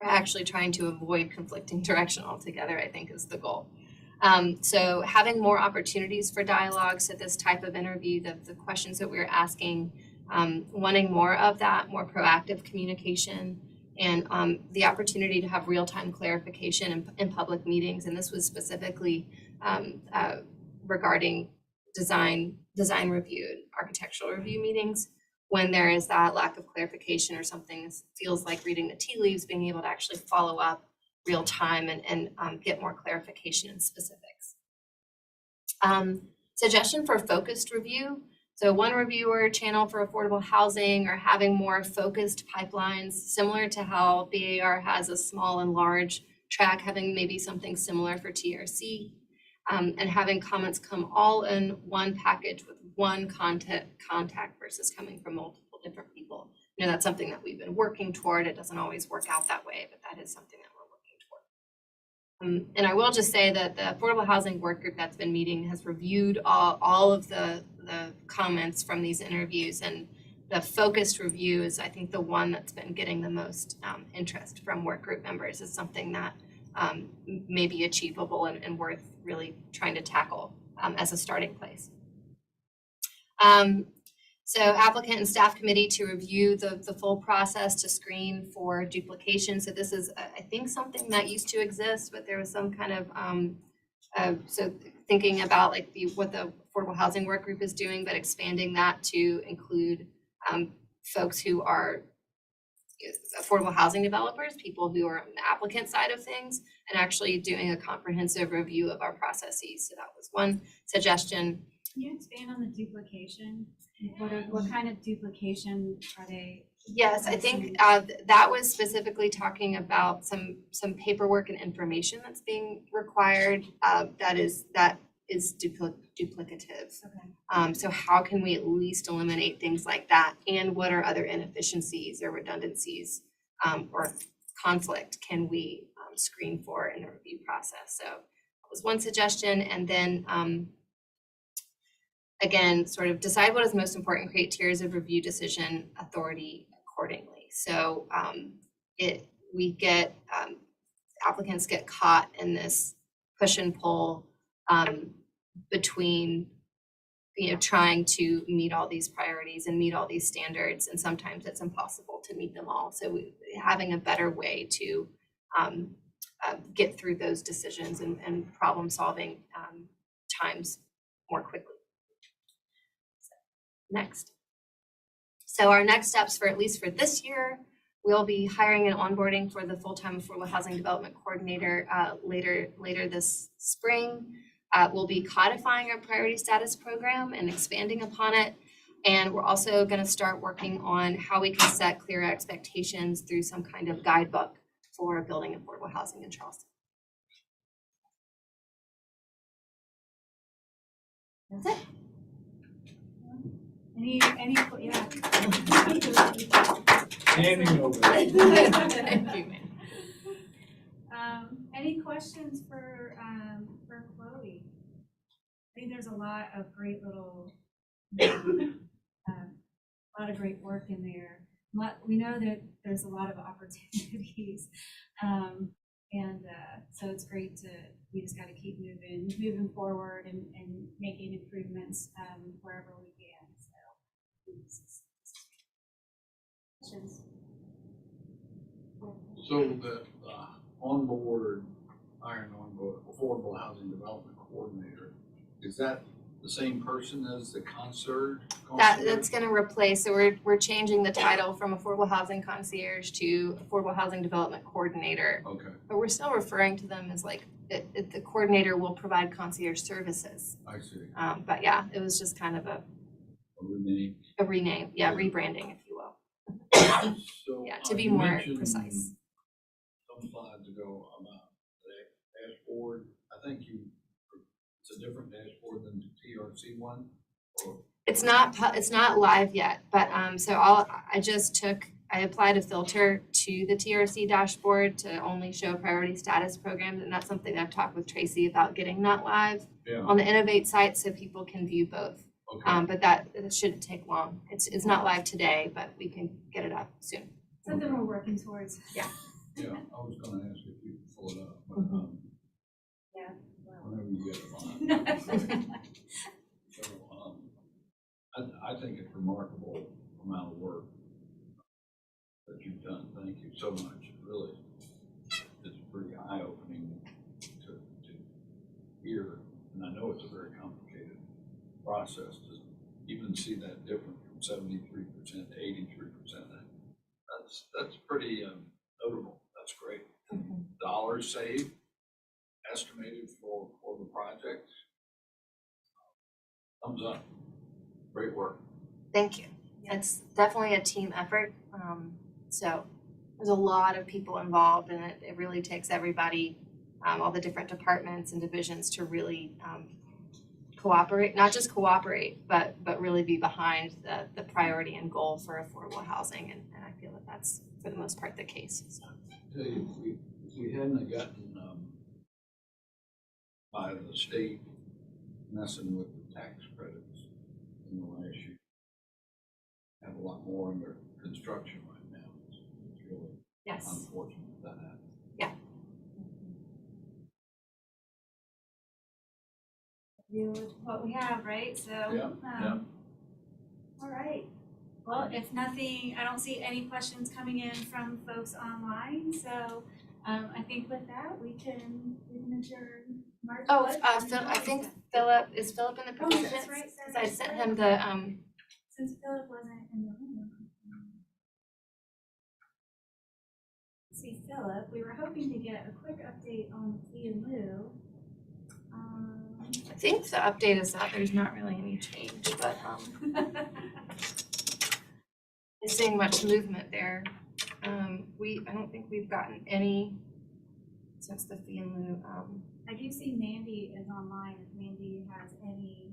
We're actually trying to avoid conflicting direction altogether, I think, is the goal. So having more opportunities for dialogues at this type of interview, the questions that we're asking, wanting more of that, more proactive communication, and the opportunity to have real-time clarification in public meetings. And this was specifically regarding design review and architectural review meetings. When there is that lack of clarification or something feels like reading the tea leaves, being able to actually follow up real time and get more clarification and specifics. Suggestion for focused review. So one reviewer channel for affordable housing, or having more focused pipelines, similar to how BAR has a small and large track, having maybe something similar for TRC, and having comments come all in one package with one contact versus coming from multiple different people. You know, that's something that we've been working toward. It doesn't always work out that way, but that is something that we're working toward. And I will just say that the Affordable Housing Work Group that's been meeting has reviewed all of the comments from these interviews, and the focused review is, I think, the one that's been getting the most interest from work group members. Is something that may be achievable and worth really trying to tackle as a starting place. So applicant and staff committee to review the full process to screen for duplication. So this is, I think, something that used to exist, but there was some kind of, so thinking about like what the Affordable Housing Work Group is doing, but expanding that to include folks who are affordable housing developers, people who are on the applicant side of things, and actually doing a comprehensive review of our processes. So that was one suggestion. Can you expand on the duplication? What kind of duplication are they? Yes, I think that was specifically talking about some paperwork and information that's being required that is duplicative. Okay. So how can we at least eliminate things like that? And what are other inefficiencies or redundancies or conflict can we screen for in the review process? So that was one suggestion. And then again, sort of decide what is most important, create tiers of review decision authority accordingly. So we get applicants get caught in this push and pull between trying to meet all these priorities and meet all these standards, and sometimes it's impossible to meet them all. So having a better way to get through those decisions and problem solving times more quickly. So, next. So our next steps for at least for this year, we'll be hiring and onboarding for the full-time affordable housing development coordinator later this spring. We'll be codifying our priority status program and expanding upon it. And we're also going to start working on how we can set clear expectations through some kind of guidebook for building affordable housing in Charleston. That's it. Yeah. Handing over. Thank you, man. Any questions for Chloe? I think there's a lot of great little, a lot of great work in there. We know that there's a lot of opportunities, so it's great we just got to keep moving forward and making improvements wherever we can. So, So the hiring affordable housing development coordinator, is that the same person as the concierge? That's going to replace. So we're changing the title from affordable housing concierge to affordable housing development coordinator. Okay, But we're still referring to them as like the coordinator will provide concierge services. I see. But yeah, it was just kind of a rename, rebranding, if you will. So, Yeah, to be you more mentioned precise. some slides ago about the dashboard. I think it's a different dashboard than the TRC one. Or It's not live yet, but so I applied a filter to the TRC dashboard to only show priority status programs, and that's something I've talked with Tracy about getting that live on the Innovate site so people can view both. Okay. But it shouldn't take long. It's not live today, but we can get it up soon. something we're working towards. Yeah, I was going to ask if you could pull it up, but Yeah. whenever you get it on. So I think it's remarkable amount of work that you've done. Thank you so much. Really, it's pretty eye-opening to hear, and I know it's a very complicated process to even see that different from 73% to 83%. That's pretty notable. That's great. Dollars saved, estimated for the project. Thumbs up. Great work. Thank you. It's definitely a team effort. So there's a lot of people involved, and it really takes everybody, all the different departments and divisions to really cooperate, not just cooperate, but really be behind the priority and goal for affordable housing. And I feel that that's for the most part the case. So. Tell you, if we hadn't gotten by the state messing with the tax credits in the last year, have a lot more under construction right now. It's really unfortunate that happened. Yeah. What we have, right? So, all right. Well, if nothing, I don't see any questions coming in from folks online. So, I think with that, we can adjourn. Mark, I think Philip in the participants? that's right. Because I sent him the Since Philip wasn't in the room. See, Philip, we were hoping to get a quick update on fee and lieu. I think the update is that there's not really any change, but I'm seeing much movement there. I don't think we've gotten any since the fee and lieu. I do see Mandy is online, if Mandy has any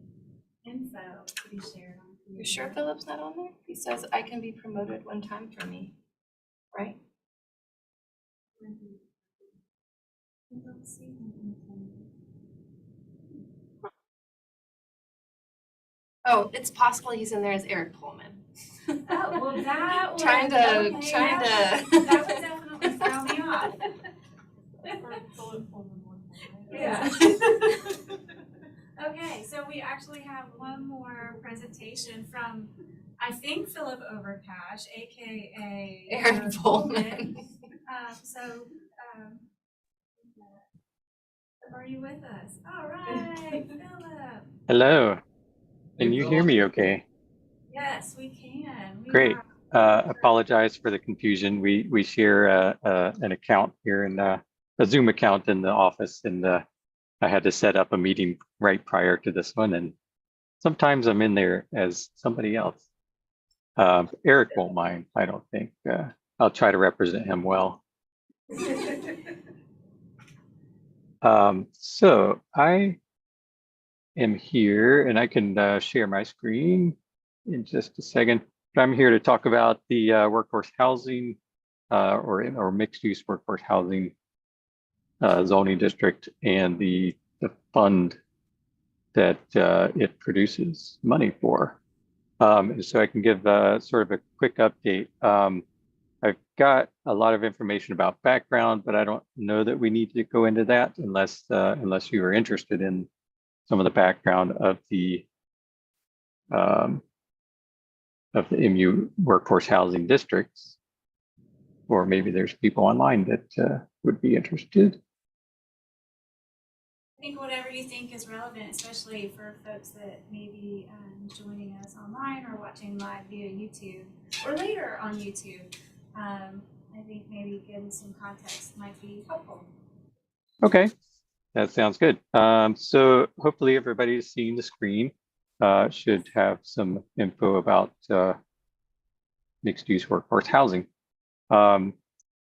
info to be shared on. You sure Philip's not on there? He says I can be promoted one time for me, right? I don't see him. Oh, it's possible he's in there as Eric Pullman. Oh, well, that would Trying to. that would definitely throw me off. Bullet point on one thing, right? Yeah. Okay, so we actually have one more presentation from, I think, Philip Overcash, AKA Aaron Pullman. Are you with us? All right, Philip. Hello. Can Hey, you hear Philip. me okay? Yes, we can. Great. Apologize for the confusion. We share an account here in a Zoom account in the office, and I had to set up a meeting right prior to this one, and sometimes I'm in there as somebody else. Eric won't mind, I don't think. I'll try to represent him well. So I am here, and I can share my screen in just a second. But I'm here to talk about the workforce housing or mixed-use workforce housing zoning district and the fund that it produces money for. And so I can give sort of a quick update. I've got a lot of information about background, but I don't know that we need to go into that unless you are interested in some of the background of the MU workforce housing districts, or maybe there's people online that would be interested. I think whatever you think is relevant, especially for folks that may be joining us online or watching live via YouTube or later on YouTube, I think maybe giving some context might be helpful. Okay, that sounds good. So hopefully everybody's seeing the screen. Should have some info about mixed-use workforce housing.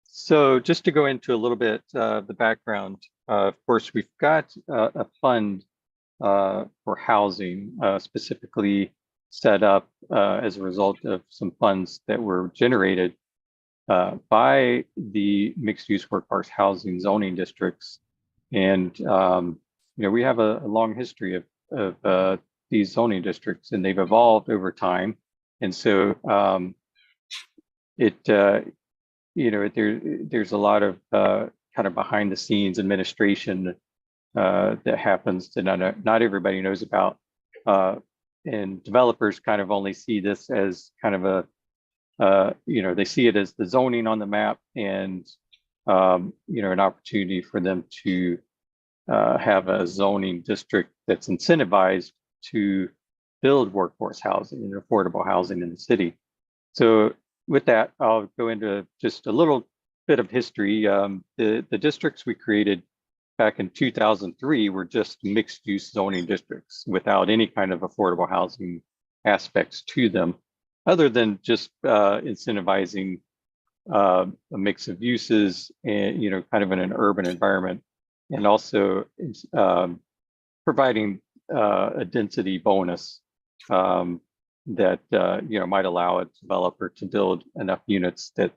So just to go into a little bit of the background, of course, we've got a fund for housing specifically set up as a result of some funds that were generated by the mixed-use workforce housing zoning districts. And we have a long history of these zoning districts, and they've evolved over time. And so there's a lot of kind of behind the scenes administration that happens that not everybody knows about. And developers kind of only see this as kind of they see it as the zoning on the map and, an opportunity for them to have a zoning district that's incentivized to build workforce housing and affordable housing in the city. So with that, I'll go into just a little bit of history. The districts we created back in 2003 were just mixed use zoning districts without any kind of affordable housing aspects to them, other than just incentivizing a mix of uses and, kind of in an urban environment, and also providing a density bonus that might allow a developer to build enough units that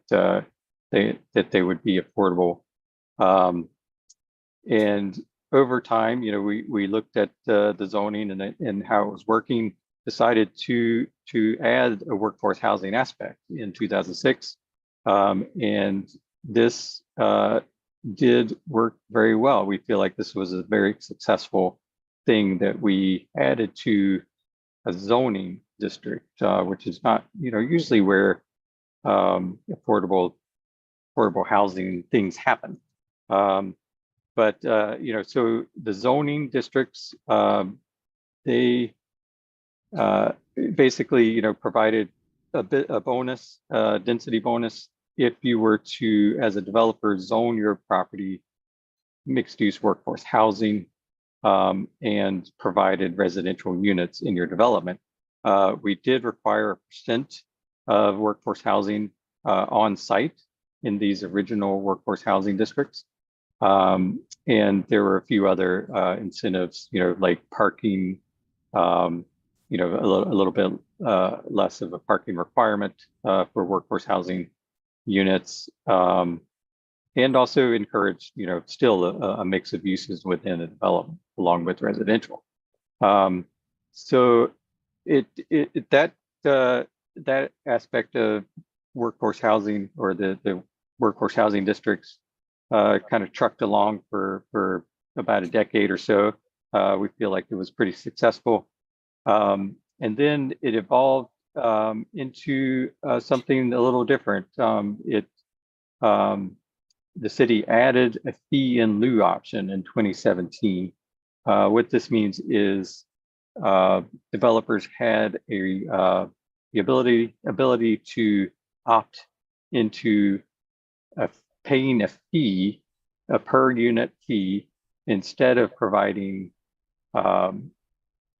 they would be affordable. And over time, we looked at the zoning and how it was working, decided to add a workforce housing aspect in 2006. And this did work very well. We feel like this was a very successful thing that we added to a zoning district, which is not, usually where affordable housing things happen. But so the zoning districts, they basically, provided a bonus, density bonus, if you were to, as a developer, zone your property mixed-use workforce housing and provided residential units in your development. We did require a % of workforce housing on site in these original workforce housing districts. And there were a few other incentives, like parking, a little bit less of a parking requirement for workforce housing units, and also encourage, still a mix of uses within a development along with residential. So that aspect of workforce housing, or the workforce housing districts, kind of trucked along for about a decade or so. We feel like it was pretty successful. And then it evolved into something a little different. The city added a fee in lieu option in 2017. What this means is developers had the ability to opt into paying a fee, a per unit fee, instead of providing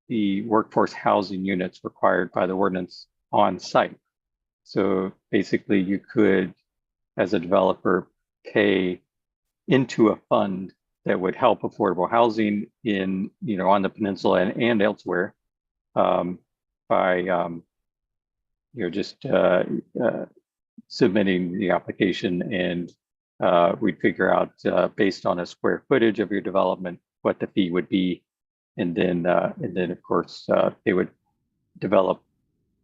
the workforce housing units required by the ordinance on site. So basically you could, as a developer, pay into a fund that would help affordable housing in, on the peninsula and elsewhere by, just submitting the application, and we'd figure out based on a square footage of your development what the fee would be, and then of course they would develop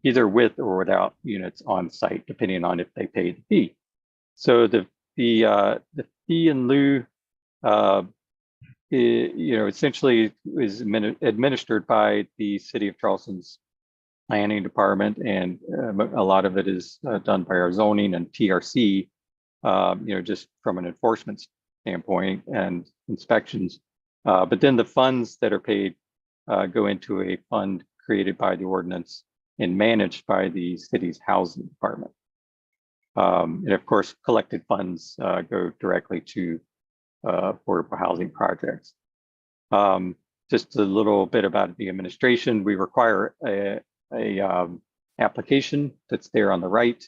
either with or without units on site, depending on if they paid the fee. So the fee in lieu, essentially is administered by the City of Charleston's planning department, and a lot of it is done by our zoning and TRC. Just from an enforcement standpoint and inspections. But then the funds that are paid go into a fund created by the ordinance and managed by the city's housing department. And of course, collected funds go directly to affordable housing projects. Just a little bit about the administration. We require a application that's there on the right,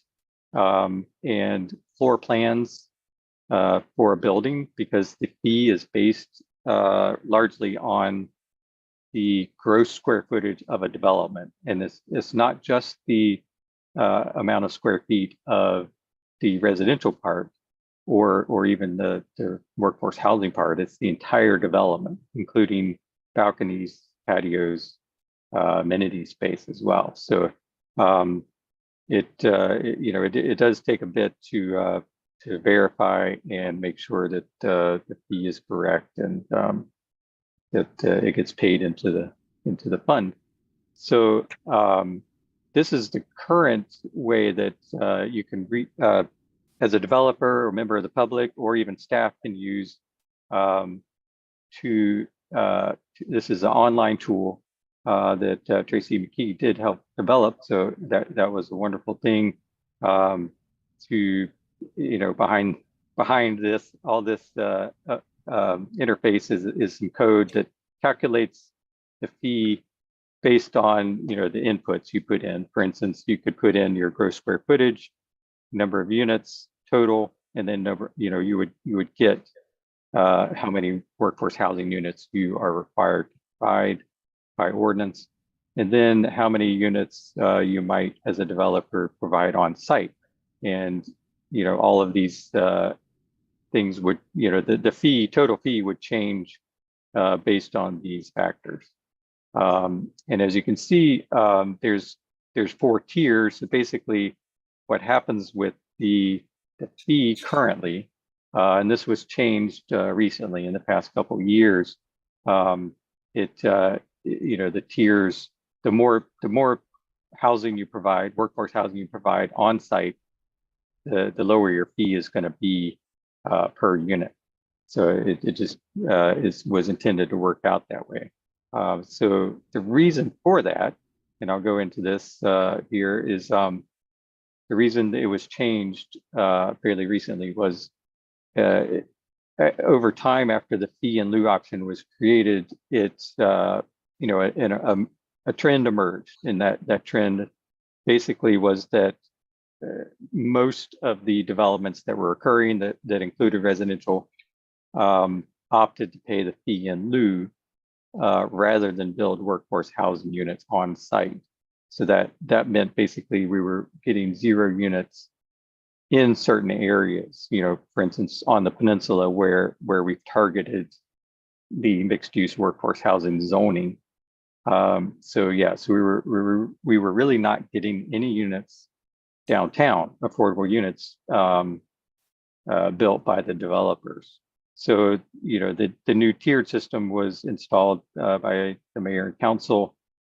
and floor plans for a building, because the fee is based largely on the gross square footage of a development. And it's not just the amount of square feet of the residential part or even the workforce housing part. It's the entire development, including balconies, patios, amenity space as well. So it does take a bit to verify and make sure that the fee is correct, and that it gets paid into the fund. So this is the current way that you can as a developer or member of the public or even staff can use this is an online tool that Tracy McKee did help develop. So that was a wonderful thing to, behind all this interface is some code that calculates the fee based on, the inputs you put in. For instance, you could put in your gross square footage, number of units total, and then you would get how many workforce housing units you are required to provide by ordinance, and then how many units you might, as a developer, provide on site. And all of these things would, the total fee would change based on these factors. And as you can see, there's 4 tiers. So basically, what happens with the fee currently, and this was changed recently in the past couple of years. The tiers, the more housing you provide, workforce housing you provide on site, the lower your fee is going to be per unit. So it just was intended to work out that way. So the reason for that, and I'll go into this here, is the reason that it was changed fairly recently was over time after the fee in lieu option was created, it's a trend emerged, and that trend basically was that most of the developments that were occurring that included residential opted to pay the fee in lieu rather than build workforce housing units on site. So that meant basically we were getting 0 units in certain areas, for instance, on the peninsula where we've targeted the mixed use workforce housing zoning. So we were really not getting any units downtown, affordable units, built by the developers. So, the new tiered system was installed by the mayor and council.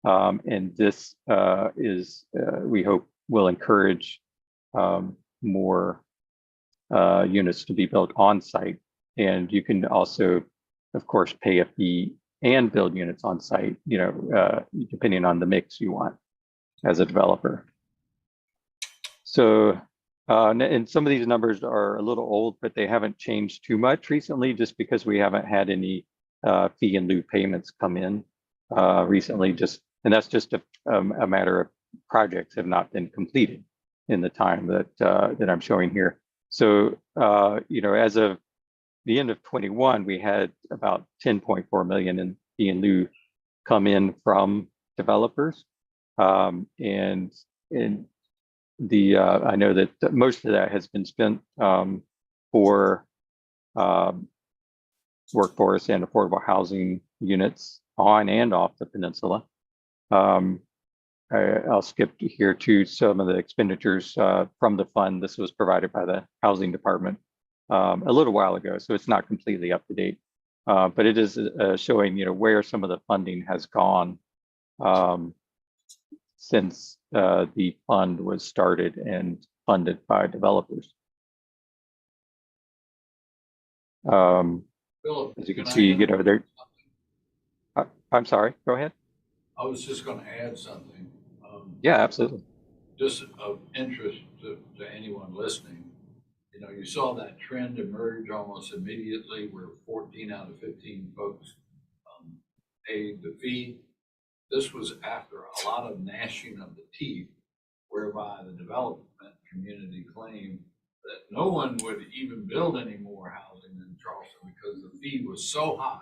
And this we hope, will encourage more units to be built on site. And you can also, of course, pay a fee and build units on site, depending on the mix you want as a developer. So, and some of these numbers are a little old, but they haven't changed too much recently, just because we haven't had any fee in lieu payments come in recently. And that's just a matter of projects have not been completed in the time that I'm showing here. So, as of the end of 21, we had about 10.4 million in fee in lieu come in from developers, and I know that most of that has been spent for workforce and affordable housing units on and off the peninsula. I'll skip here to some of the expenditures from the fund. This was provided by the housing department a little while ago, so it's not completely up to date. But it is showing, where some of the funding has gone since the fund was started and funded by developers. Philip, As you can see, there. I'm sorry, go ahead. I was just going to add something. Yeah, absolutely. Just of interest to anyone listening. You saw that trend emerge almost immediately where 14 out of 15 folks paid the fee. This was after a lot of gnashing of the teeth, whereby the development community claimed that no one would even build any more housing in Charleston because the fee was so high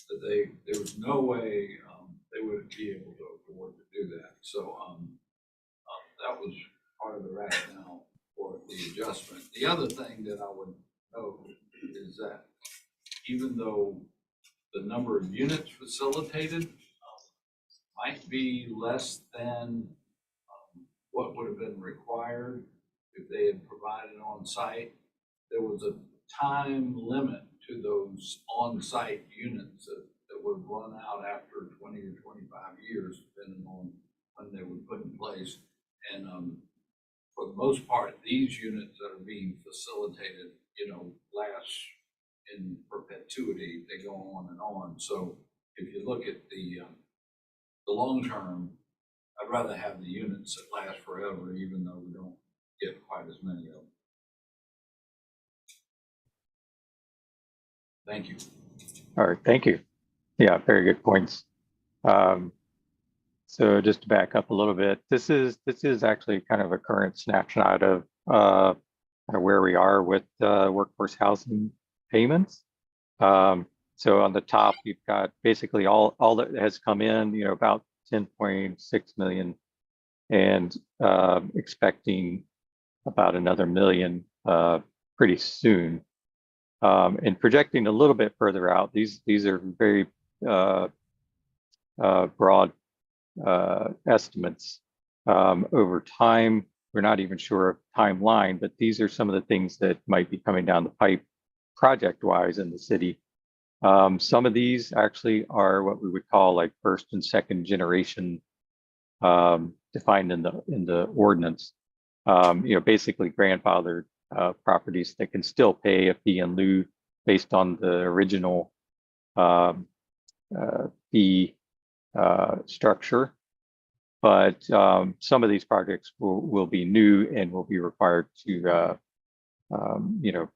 that there was no way they would be able to afford to do that. So that was part of the rationale for the adjustment. The other thing that I would note is that even though the number of units facilitated might be less than what would have been required if they had provided on site, there was a time limit to those on-site units that would run out after 20 or 25 years, depending on when they were put in place. And for the most part, these units that are being facilitated, last in perpetuity. They go on and on. So if you look at the long term, I'd rather have the units that last forever, even though we don't get quite as many of them. Thank you. All right, thank you. Yeah, very good points. So just to back up a little bit, this is actually kind of a current snapshot of where we are with workforce housing payments. So on the top, you've got basically all that has come in, about 10.6 million, and expecting about another million pretty soon. And projecting a little bit further out, these are very broad estimates. Over time, we're not even sure of timeline, but these are some of the things that might be coming down the pipe project-wise in the city. Some of these actually are what we would call like first and second generation defined in the ordinance. Basically grandfathered properties that can still pay a fee in lieu based on the original fee structure. But some of these projects will be new and will be required to,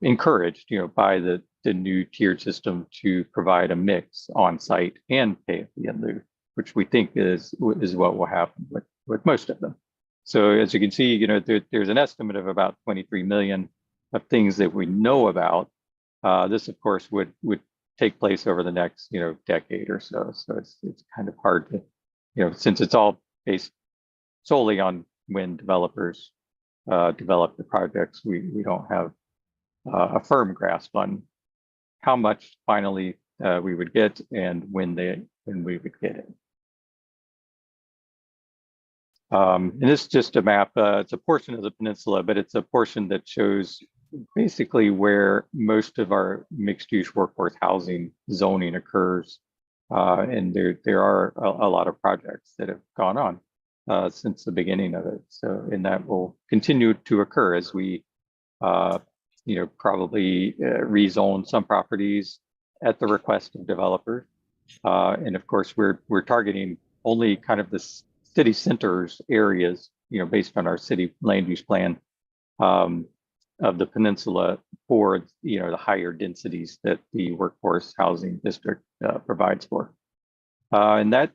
encouraged, by the new tiered system to provide a mix on site and pay a fee in lieu, which we think is what will happen with most of them. So as you can see, there's an estimate of about 23 million of things that we know about. This, of course, would take place over the next, decade or so. So it's kind of hard to, since it's all based solely on when developers develop the projects, we don't have a firm grasp on how much finally we would get and when we would get it. And this is just a map. It's a portion of the peninsula, but it's a portion that shows basically where most of our mixed-use workforce housing zoning occurs. And there are a lot of projects that have gone on since the beginning of it. So, and that will continue to occur as we, probably rezone some properties at the request of developers. And of course, we're targeting only kind of the city centers areas, based on our city land use plan of the peninsula for, the higher densities that the workforce housing district provides for. And that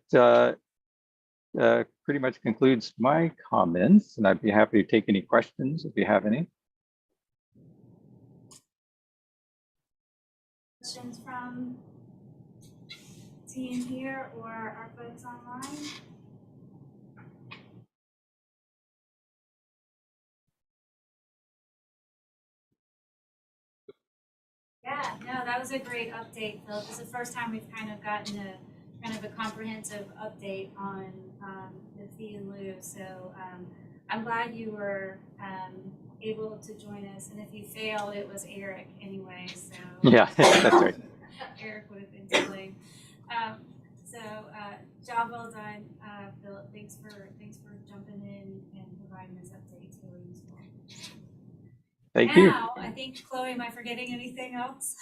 pretty much concludes my comments, and I'd be happy to take any questions if you have any. Questions from team here or our folks online? Yeah, no, that was a great update, Phil. It's the first time we've kind of gotten a comprehensive update on the fee in lieu. So I'm glad you were able to join us. And if you failed, it was Eric anyway. So Yeah, that's right. Eric would have been to blame. So job well done, Philip. Thanks for jumping in and providing this update. It's really useful. Thank you. Now, I think, Chloe, am I forgetting anything else?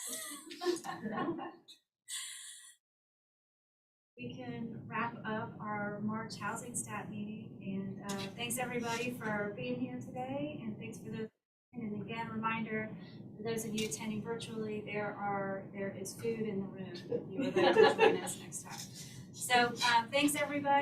We can wrap up our March HousingStat meeting, and thanks everybody for being here today, and thanks for those. And again, reminder for those of you attending virtually, there is food in the room if you would like to join us next time. So thanks everybody.